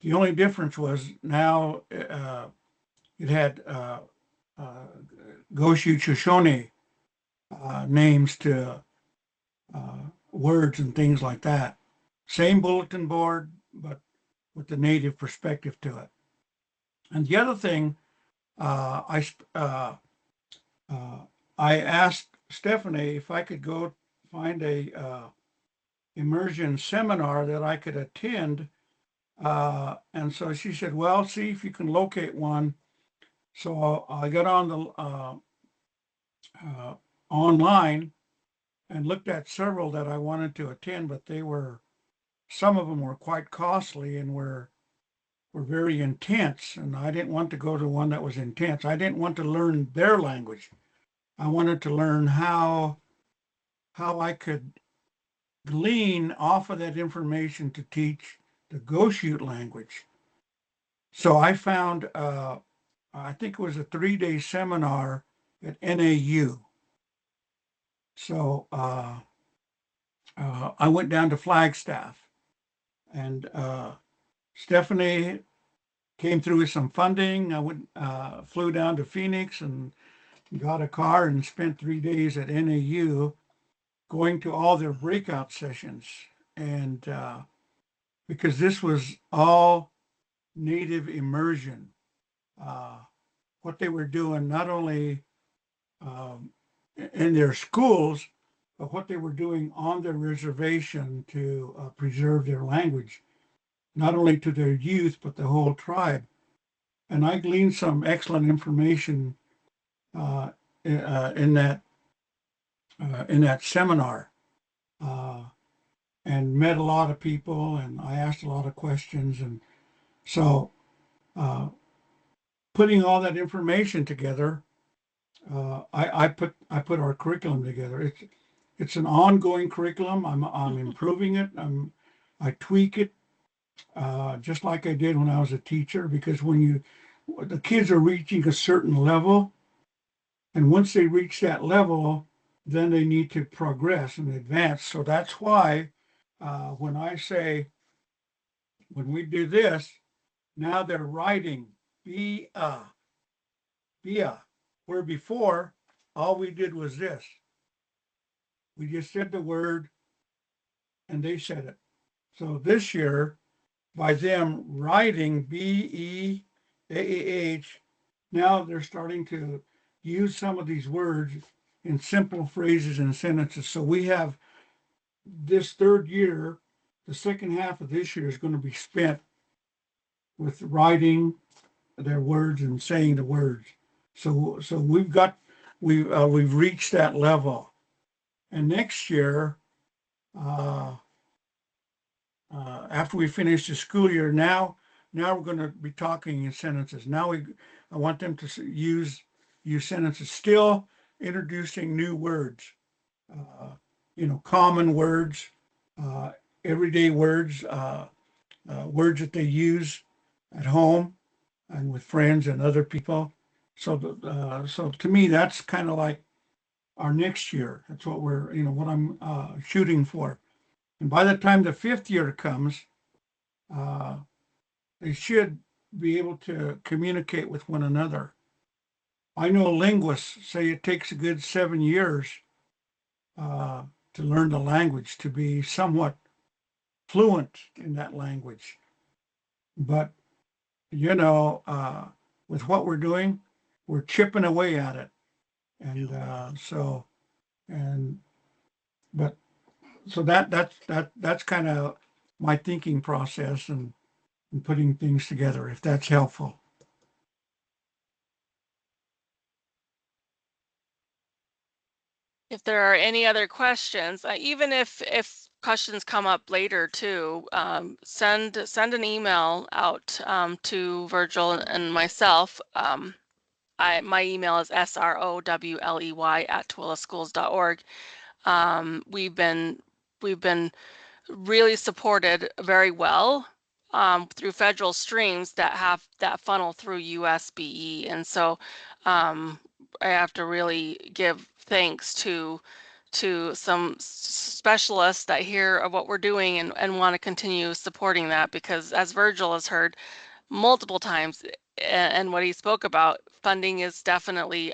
The only difference was now it had Goshu Shoshone names to words and things like that. Same bulletin board, but with the native perspective to it. And the other thing, I asked Stephanie if I could go find a immersion seminar that I could attend. And so she said, well, see if you can locate one. So I got on the online and looked at several that I wanted to attend, but some of them were quite costly and were very intense. And I didn't want to go to one that was intense. I didn't want to learn their language. I wanted to learn how I could glean off of that information to teach the Goshute language. So I found, I think it was a 3-day seminar at NAU. So I went down to Flagstaff, and Stephanie came through with some funding. I flew down to Phoenix and got a car and spent 3 days at NAU going to all their breakout sessions. And because this was all native immersion, what they were doing, not only in their schools, but what they were doing on their reservation to preserve their language, not only to their youth, but the whole tribe. And I gleaned some excellent information in that seminar, and met a lot of people, and I asked a lot of questions. And so putting all that information together, I put our curriculum together. It's an ongoing curriculum. I'm improving it. I tweak it, just like I did when I was a teacher, because when the kids are reaching a certain level, and once they reach that level, then they need to progress and advance. So that's why when I say, when we do this, now they're writing via, where before all we did was this. We just said the word and they said it. So this year by them writing BEAAH. Now they're starting to use some of these words in simple phrases and sentences. So we have this third year, the second half of this year is going to be spent with writing their words and saying the words. So we've reached that level. And next year, after we finish the school year, now we're going to be talking in sentences. I want them to use sentences, still introducing new words, common words, uh, everyday words, words that they use at home and with friends and other people. So to me, that's kind of like our next year. That's what what I'm shooting for. And by the time the fifth year comes, uh, they should be able to communicate with one another. I know linguists say it takes a good 7 years to learn the language, to be somewhat fluent in that language. But, with what we're doing, we're chipping away at it. And and, but, so that's kind of my thinking process and putting things together, if that's helpful. If there are any other questions, even if questions come up later too, send an email out to Virgil and myself. My email is srowley@tooeleschools.org. We've been really supported very well through federal streams that funnel through USBE, and so I have to really give thanks to some specialists that hear of what we're doing and want to continue supporting that, because as Virgil has heard multiple times and what he spoke about, funding is definitely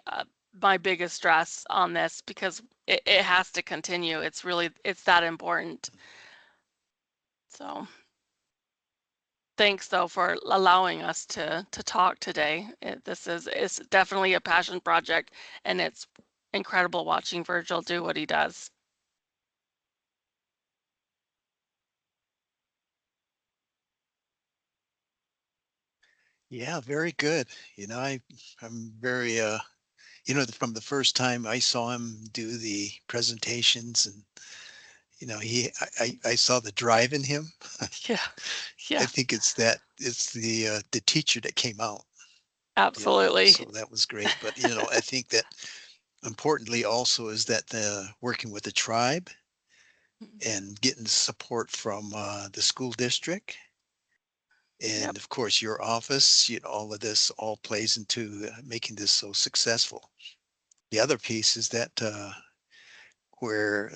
my biggest stress on this, because it has to continue. It's that important. So thanks though for allowing us to talk today. It's definitely a passion project, and it's incredible watching Virgil do what he does. Yeah, very good. I'm very from the first time I saw him do the presentations, and I saw the drive in him. Yeah, I yeah, think it's the teacher that came out, absolutely. so that was great. But I think that importantly also is that the working with the tribe and getting the support from the school district, Yep. and of course your office, all of this all plays into making this so successful. The other piece is that where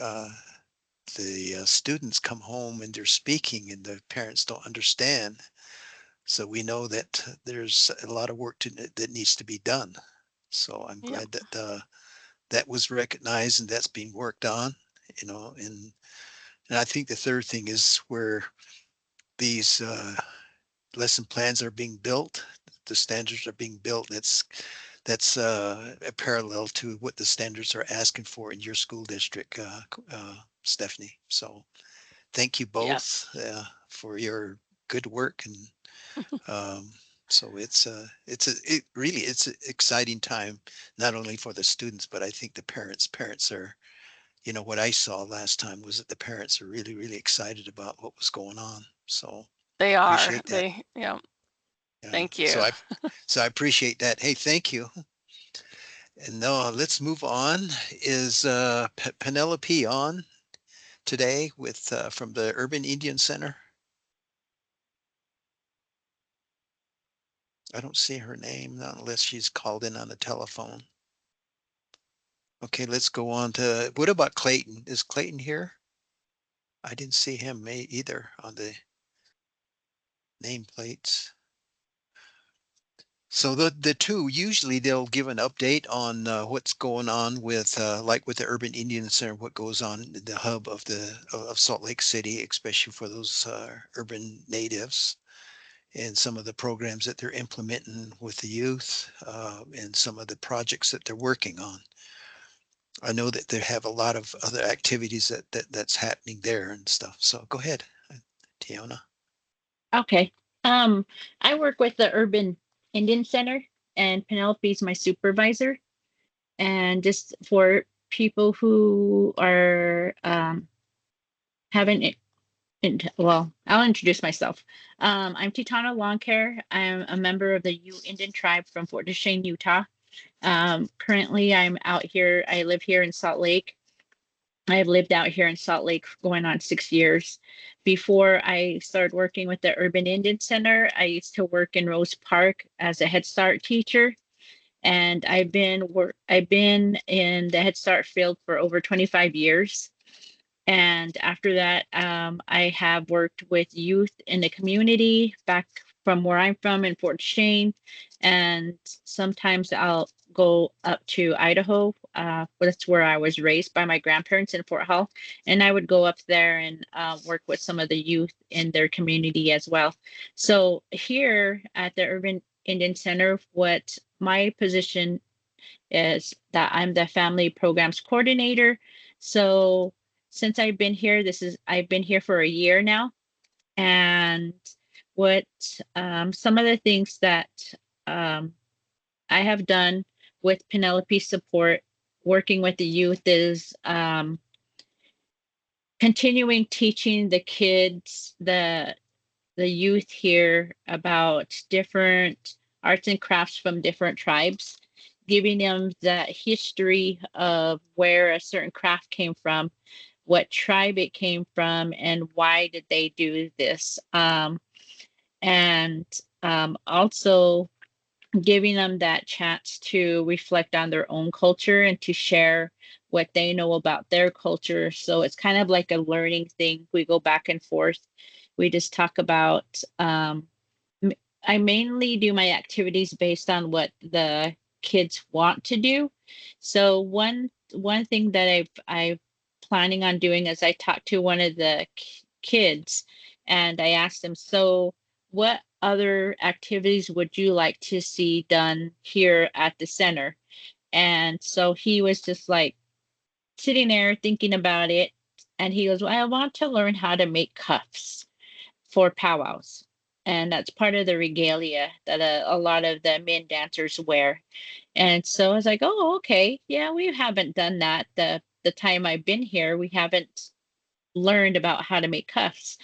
the students come home and they're speaking and the parents don't understand. So we know that there's a lot of work that needs to be done. So I'm Yep. glad that that was recognized and that's being worked on, and I think the third thing is where these lesson plans are being built, the standards are being built. That's a parallel to what the standards are asking for in your school district, Stephanie. So thank you both Yes. for your good work, and so it really it's an exciting time, not only for the students, but I think the parents. Parents are, what I saw last time was that the parents are really, really excited about what was going on. So They are. appreciate that. Yeah. Yeah. Thank you. So I appreciate that. Hey, thank you. And now let's move on. Is Penelope on today with from the Urban Indian Center? I don't see her name, not unless she's called in on the telephone. Okay, let's go on to, what about Clayton? Is Clayton here? I didn't see him either on the nameplates. So the two, usually they'll give an update on what's going on with like with the Urban Indian Center, what goes on in the hub of Salt Lake City, especially for those urban natives, and some of the programs that they're implementing with the youth, and some of the projects that they're working on. I know that they have a lot of other activities that's happening there and stuff. So go ahead, Tiona. Okay. I work with the Urban Indian Center, and Penelope's my supervisor. And just for people who are haven't well, I'll introduce myself. I'm Titana Longcare. I'm a member of the Ute Indian tribe from Fort Duchesne, Utah. Currently, I'm out here. I live here in Salt Lake. I've lived out here in Salt Lake going on 6 years. Before I started working with the Urban Indian Center, I used to work in Rose Park as a Head Start teacher, and I've been in the Head Start field for over 25 years. And after that, I have worked with youth in the community back from where I'm from in Fort Shane. And sometimes I'll go up to Idaho. That's where I was raised by my grandparents in Fort Hall. And I would go up there and work with some of the youth in their community as well. So here at the Urban Indian Center, what my position is that I'm the family programs coordinator. So since I've been here for a year now, and what some of the things that I have done with Penelope's support, working with the youth, is continuing teaching the kids, the youth here, about different arts and crafts from different tribes, giving them that history of where a certain craft came from, what tribe it came from, and why did they do this. And also giving them that chance to reflect on their own culture and to share what they know about their culture. So it's kind of like a learning thing. We go back and forth. We just talk about, I mainly do my activities based on what the kids want to do. So one thing that I've planning on doing is I talked to one of the kids, and I asked them, so what other activities would you like to see done here at the center? And so he was just like sitting there thinking about it. And he goes, well, I want to learn how to make cuffs for powwows. And that's part of the regalia that a lot of the men dancers wear. And so I was like, oh, okay. Yeah, we haven't done that. The time I've been here, we haven't learned about how to make cuffs.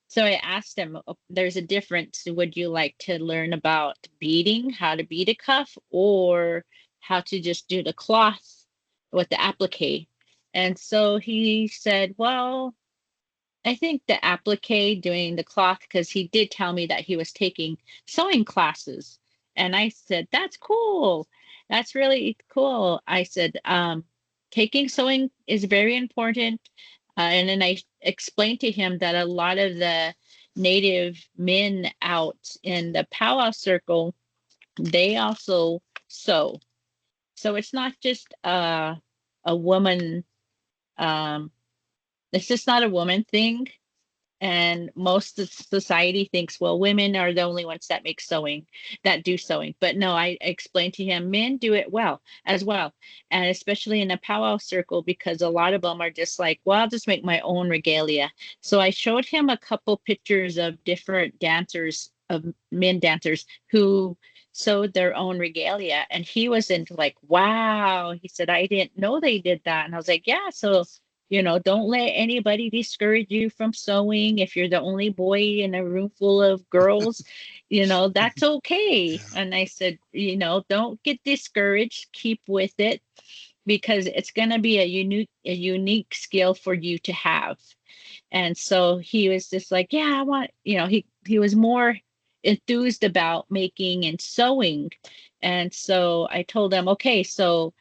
So I asked him, there's a difference. Would you like to learn about beading, how to bead a cuff, or how to just do the cloth with the applique? And so he said, well, I think the applique, doing the cloth, because he did tell me that he was taking sewing classes. And I said, that's cool. That's really cool. I said, taking sewing is very important. And then I explained to him that a lot of the native men out in the powwow circle, they also sew. So it's not just a woman, it's just not a woman thing. And most of society thinks, well, women are the only ones that do sewing. But no, I explained to him, men do it well as well. And especially in a powwow circle, because a lot of them are just like, well, I'll just make my own regalia. So I showed him a couple pictures of different dancers, of men dancers who sewed their own regalia. And he was into like, wow. He said, I didn't know they did that. And I was like, yeah. So don't let anybody discourage you from sewing. If you're the only boy in a room full of girls, that's okay. Yeah. And I said, don't get discouraged. Keep with it, because it's going to be a unique skill for you to have. And so he was just like, yeah, I want, he was more enthused about making and sewing. And so I told him, okay, so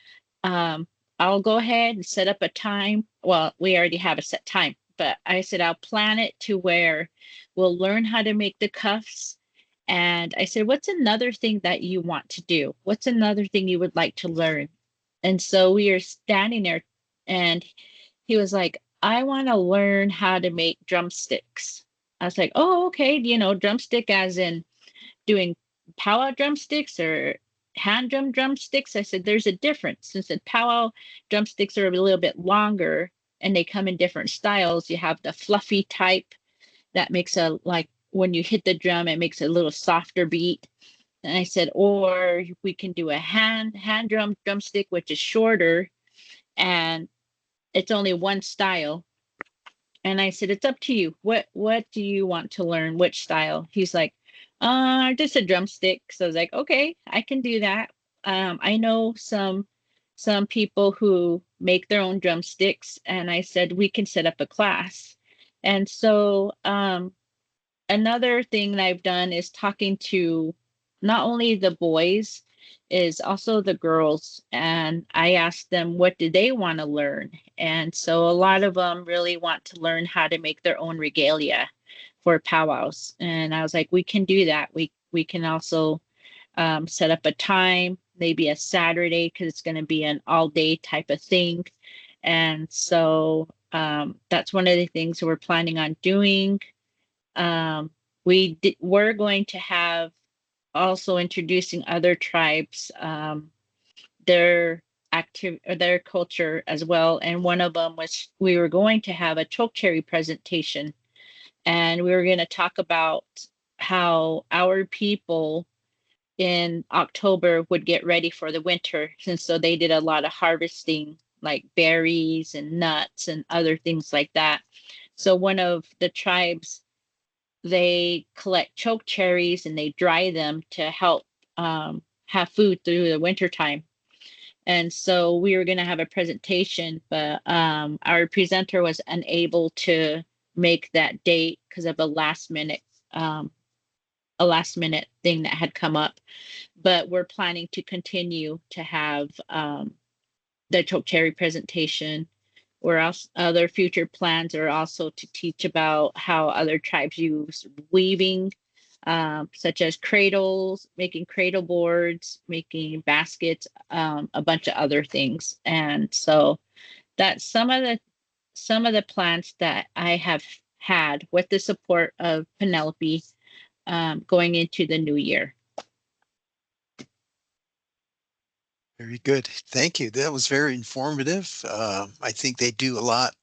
I'll go ahead and set up a time. Well, we already have a set time, but I said I'll plan it to where we'll learn how to make the cuffs, And I said, what's another thing that you want to do? What's another thing you would like to learn? And so we are standing there, and he was like, I want to learn how to make drumsticks. I was like, oh, okay. Drumstick as in doing powwow drumsticks or hand drumsticks. I said, there's a difference. Since the powwow drumsticks are a little bit longer and they come in different styles, you have the fluffy type that makes like when you hit the drum, it makes a little softer beat. And I said, or we can do a hand drumstick, which is shorter and it's only one style. And I said, it's up to you. What do you want to learn? Which style? He's like, just a drumstick. So I was like, okay, I can do that. I know some people who make their own drumsticks, and I said we can set up a class. And so another thing that I've done is talking to not only the boys, is also the girls. And I asked them, what do they want to learn? And so a lot of them really want to learn how to make their own regalia for powwows. And I was like, we can do that. We can also set up a time, maybe a Saturday, because it's going to be an all day type of thing. And so that's one of the things we're planning on doing. We're going to have also introducing other tribes, their their culture as well. And one of them was we were going to have a chokecherry presentation, and we were going to talk about how our people in October would get ready for the winter, and so they did a lot of harvesting, like berries and nuts and other things like that. So one of the tribes, they collect choke cherries and they dry them to help have food through the winter time. And so we were going to have a presentation, but our presenter was unable to make that date because of a last minute thing that had come up. But we're planning to continue to have the choke cherry presentation. Where else other future plans are also to teach about how other tribes use weaving, such as cradles, making cradle boards, making baskets, a bunch of other things. And so that's some of the plans that I have had with the support of Penelope going into the new year. Very good. Thank you. That was very informative. I think they do a lot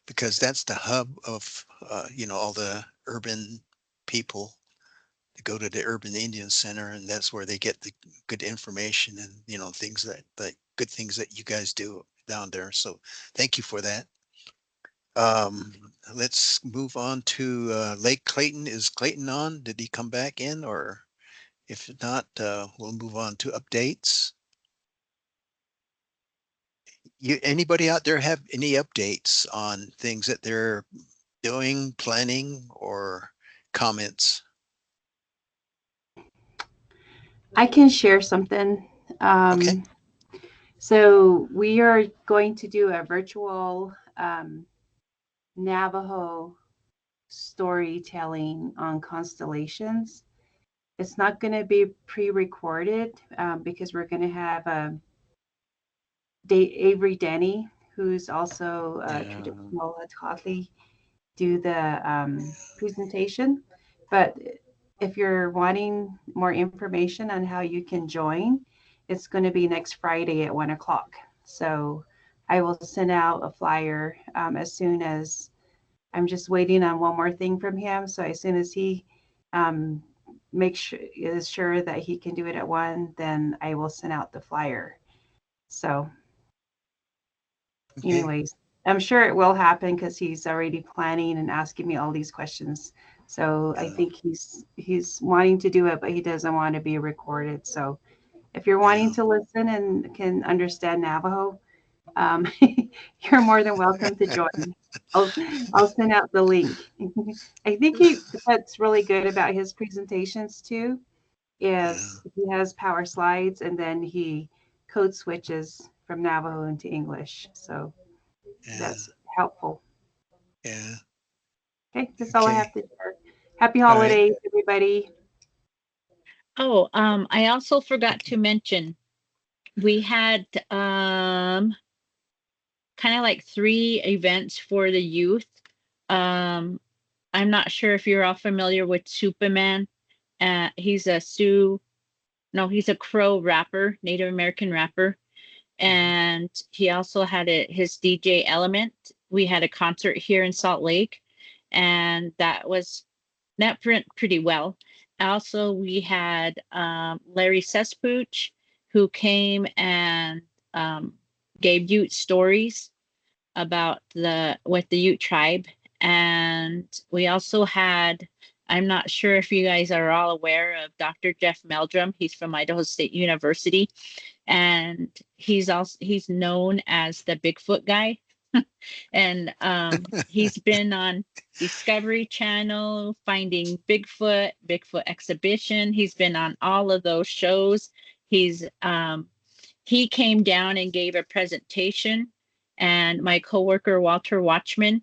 because that's the hub of, all the urban people to go to the Urban Indian Center, and that's where they get the good information and, things the good things that you guys do down there. So thank you for that. Let's move on to Lake Clayton. Is Clayton on? Did he come back in? Or if not, we'll move on to updates. Anybody out there have any updates on things that they're doing, planning, or comments? I can share something. Okay. So we are going to do a virtual Navajo storytelling on constellations. It's not going to be pre-recorded because we're going to have Avery Denny, who's also a traditional Atali, do the presentation. But if you're wanting more information on how you can join, it's going to be next Friday at 1:00. So I will send out a flyer as soon as I'm just waiting on one more thing from him. So as soon as he is sure that he can do it at 1, then I will send out the flyer. So anyways, I'm sure it will happen because he's already planning and asking me all these questions. So I think he's wanting to do it, but he doesn't want to be recorded. So if you're wanting to listen and can understand Navajo, you're more than welcome to join. I'll send out the link. I think what's really good about his presentations too is he has power slides and then he code switches from Navajo into English. So that's helpful. Yeah. Okay, that's all I have to share. Happy holidays, everybody. Oh, I also forgot to mention, we had kind of like 3 events for the youth. Um, I'm not sure if you're all familiar with Superman. He's a he's a Crow rapper, Native American rapper. And he also had his DJ Element. We had a concert here in Salt Lake, and that went pretty well. Also, we had Larry Sespooch, who came and um, gave Ute stories about the Ute tribe. And we also had, I'm not sure if you guys are all aware of Dr. Jeff Meldrum. He's from Idaho State University, and he's known as the Bigfoot guy. And he's been on Discovery Channel, Finding Bigfoot, Bigfoot Exhibition. He's been on all of those shows. He came down and gave a presentation, and my coworker Walter Watchman,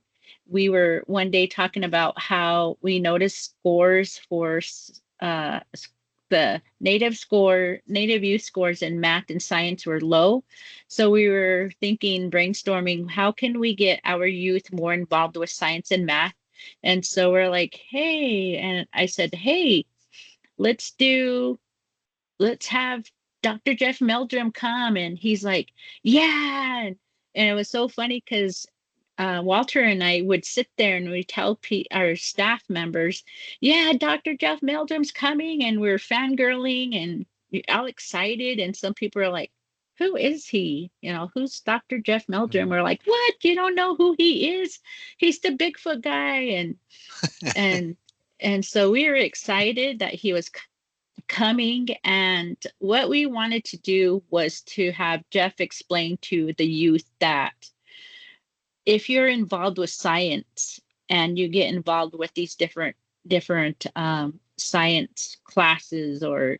we were one day talking about how we noticed scores for the native youth scores in math and science were low. So we were brainstorming, how can we get our youth more involved with science and math? And so we're like, hey, and I said, hey, let's have Dr. Jeff Meldrum come. And he's like, yeah. And it was so funny because Walter and I would sit there and we tell our staff members, yeah, Dr. Jeff Meldrum's coming. And we're fangirling and all excited. And some people are like, who is he? Who's Dr. Jeff Meldrum? We're like, what? You don't know who he is? He's the Bigfoot guy. And and so we were excited that he was coming. And what we wanted to do was to have Jeff explain to the youth that if you're involved with science and you get involved with these different science classes, or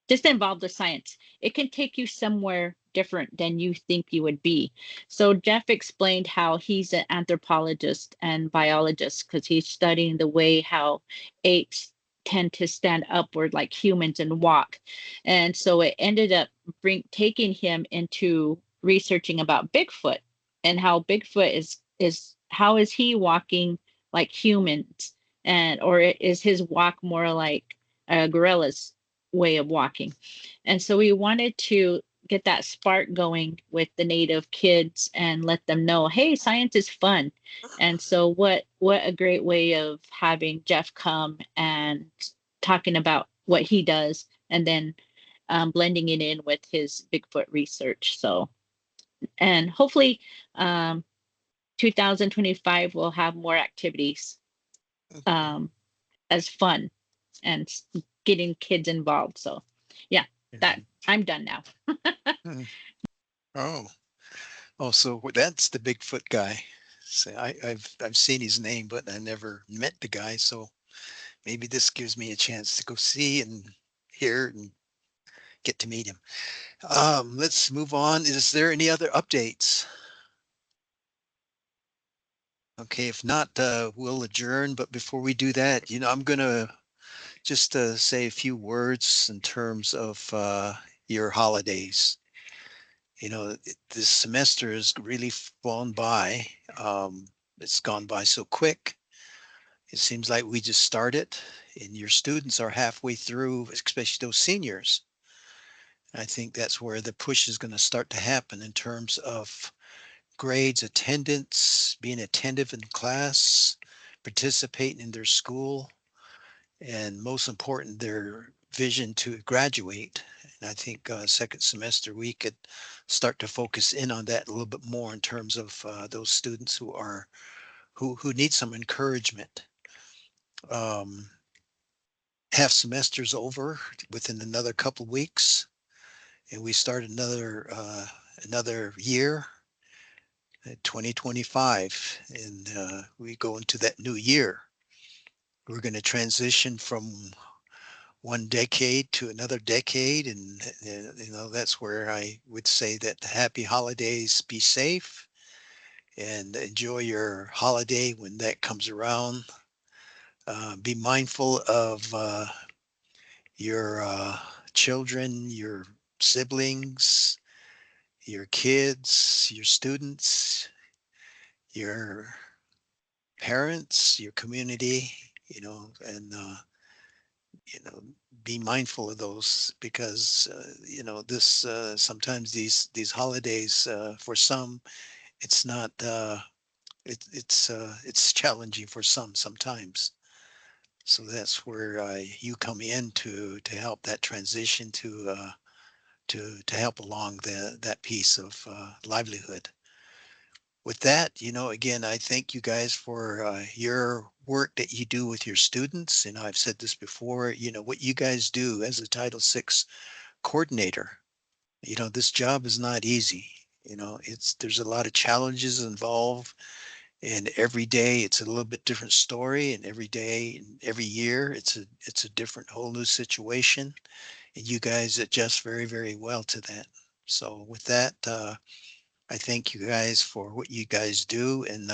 just involved with science, it can take you somewhere different than you think you would be. So Jeff explained how he's an anthropologist and biologist because he's studying the way how apes tend to stand upward like humans and walk. And so it ended up taking him into researching about Bigfoot and how Bigfoot is how is he walking like humans, or is his walk more like a gorilla's way of walking? And so we wanted to get that spark going with the native kids and let them know, hey, science is fun. And so what a great way of having Jeff come and talking about what he does, and then blending it in with his Bigfoot research. So, and hopefully 2025 will have more activities as fun and getting kids involved. So yeah, that I'm done now. So that's the Bigfoot guy. So I've seen his name, but I never met the guy. So maybe this gives me a chance to go see and hear and get to meet him. Let's move on. Is there any other updates? Okay, if not, we'll adjourn. But before we do that, I'm gonna just say a few words in terms of your holidays. This semester has really flown by. It's gone by so quick. It seems like we just started, and your students are halfway through, especially those seniors. I think that's where the push is going to start to happen in terms of grades, attendance, being attentive in class, participating in their school, and most important, their vision to graduate. And I think second semester we could start to focus in on that a little bit more in terms of those students who need some encouragement. Half semester's over within another couple of weeks, and we start another year, 2025, and we go into that new year. We're going to transition from one decade to another decade, and that's where I would say that happy holidays, be safe, and enjoy your holiday when that comes around. Be mindful of your children, your siblings, your kids, your students, your parents, your community, and be mindful of those because this sometimes these holidays for some it's not it's challenging for some sometimes. So that's where you come in to help that transition to help along that piece of livelihood. With that, again, I thank you guys for your work that you do with your students. And I've said this before, what you guys do as a Title VI coordinator, this job is not easy. There's a lot of challenges involved, and every day it's a little bit different story, and every day and every year it's a different whole new situation, and you guys adjust very, very well to that. So with that, I thank you guys for what you guys do, and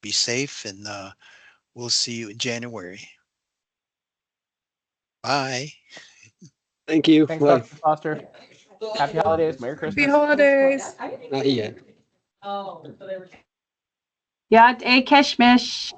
be safe, and we'll see you in January. Bye. Thank you. Thanks, Bye. Dr. Foster. Happy holidays. Merry Christmas. Happy holidays. Not yet. Ja, Keshmish.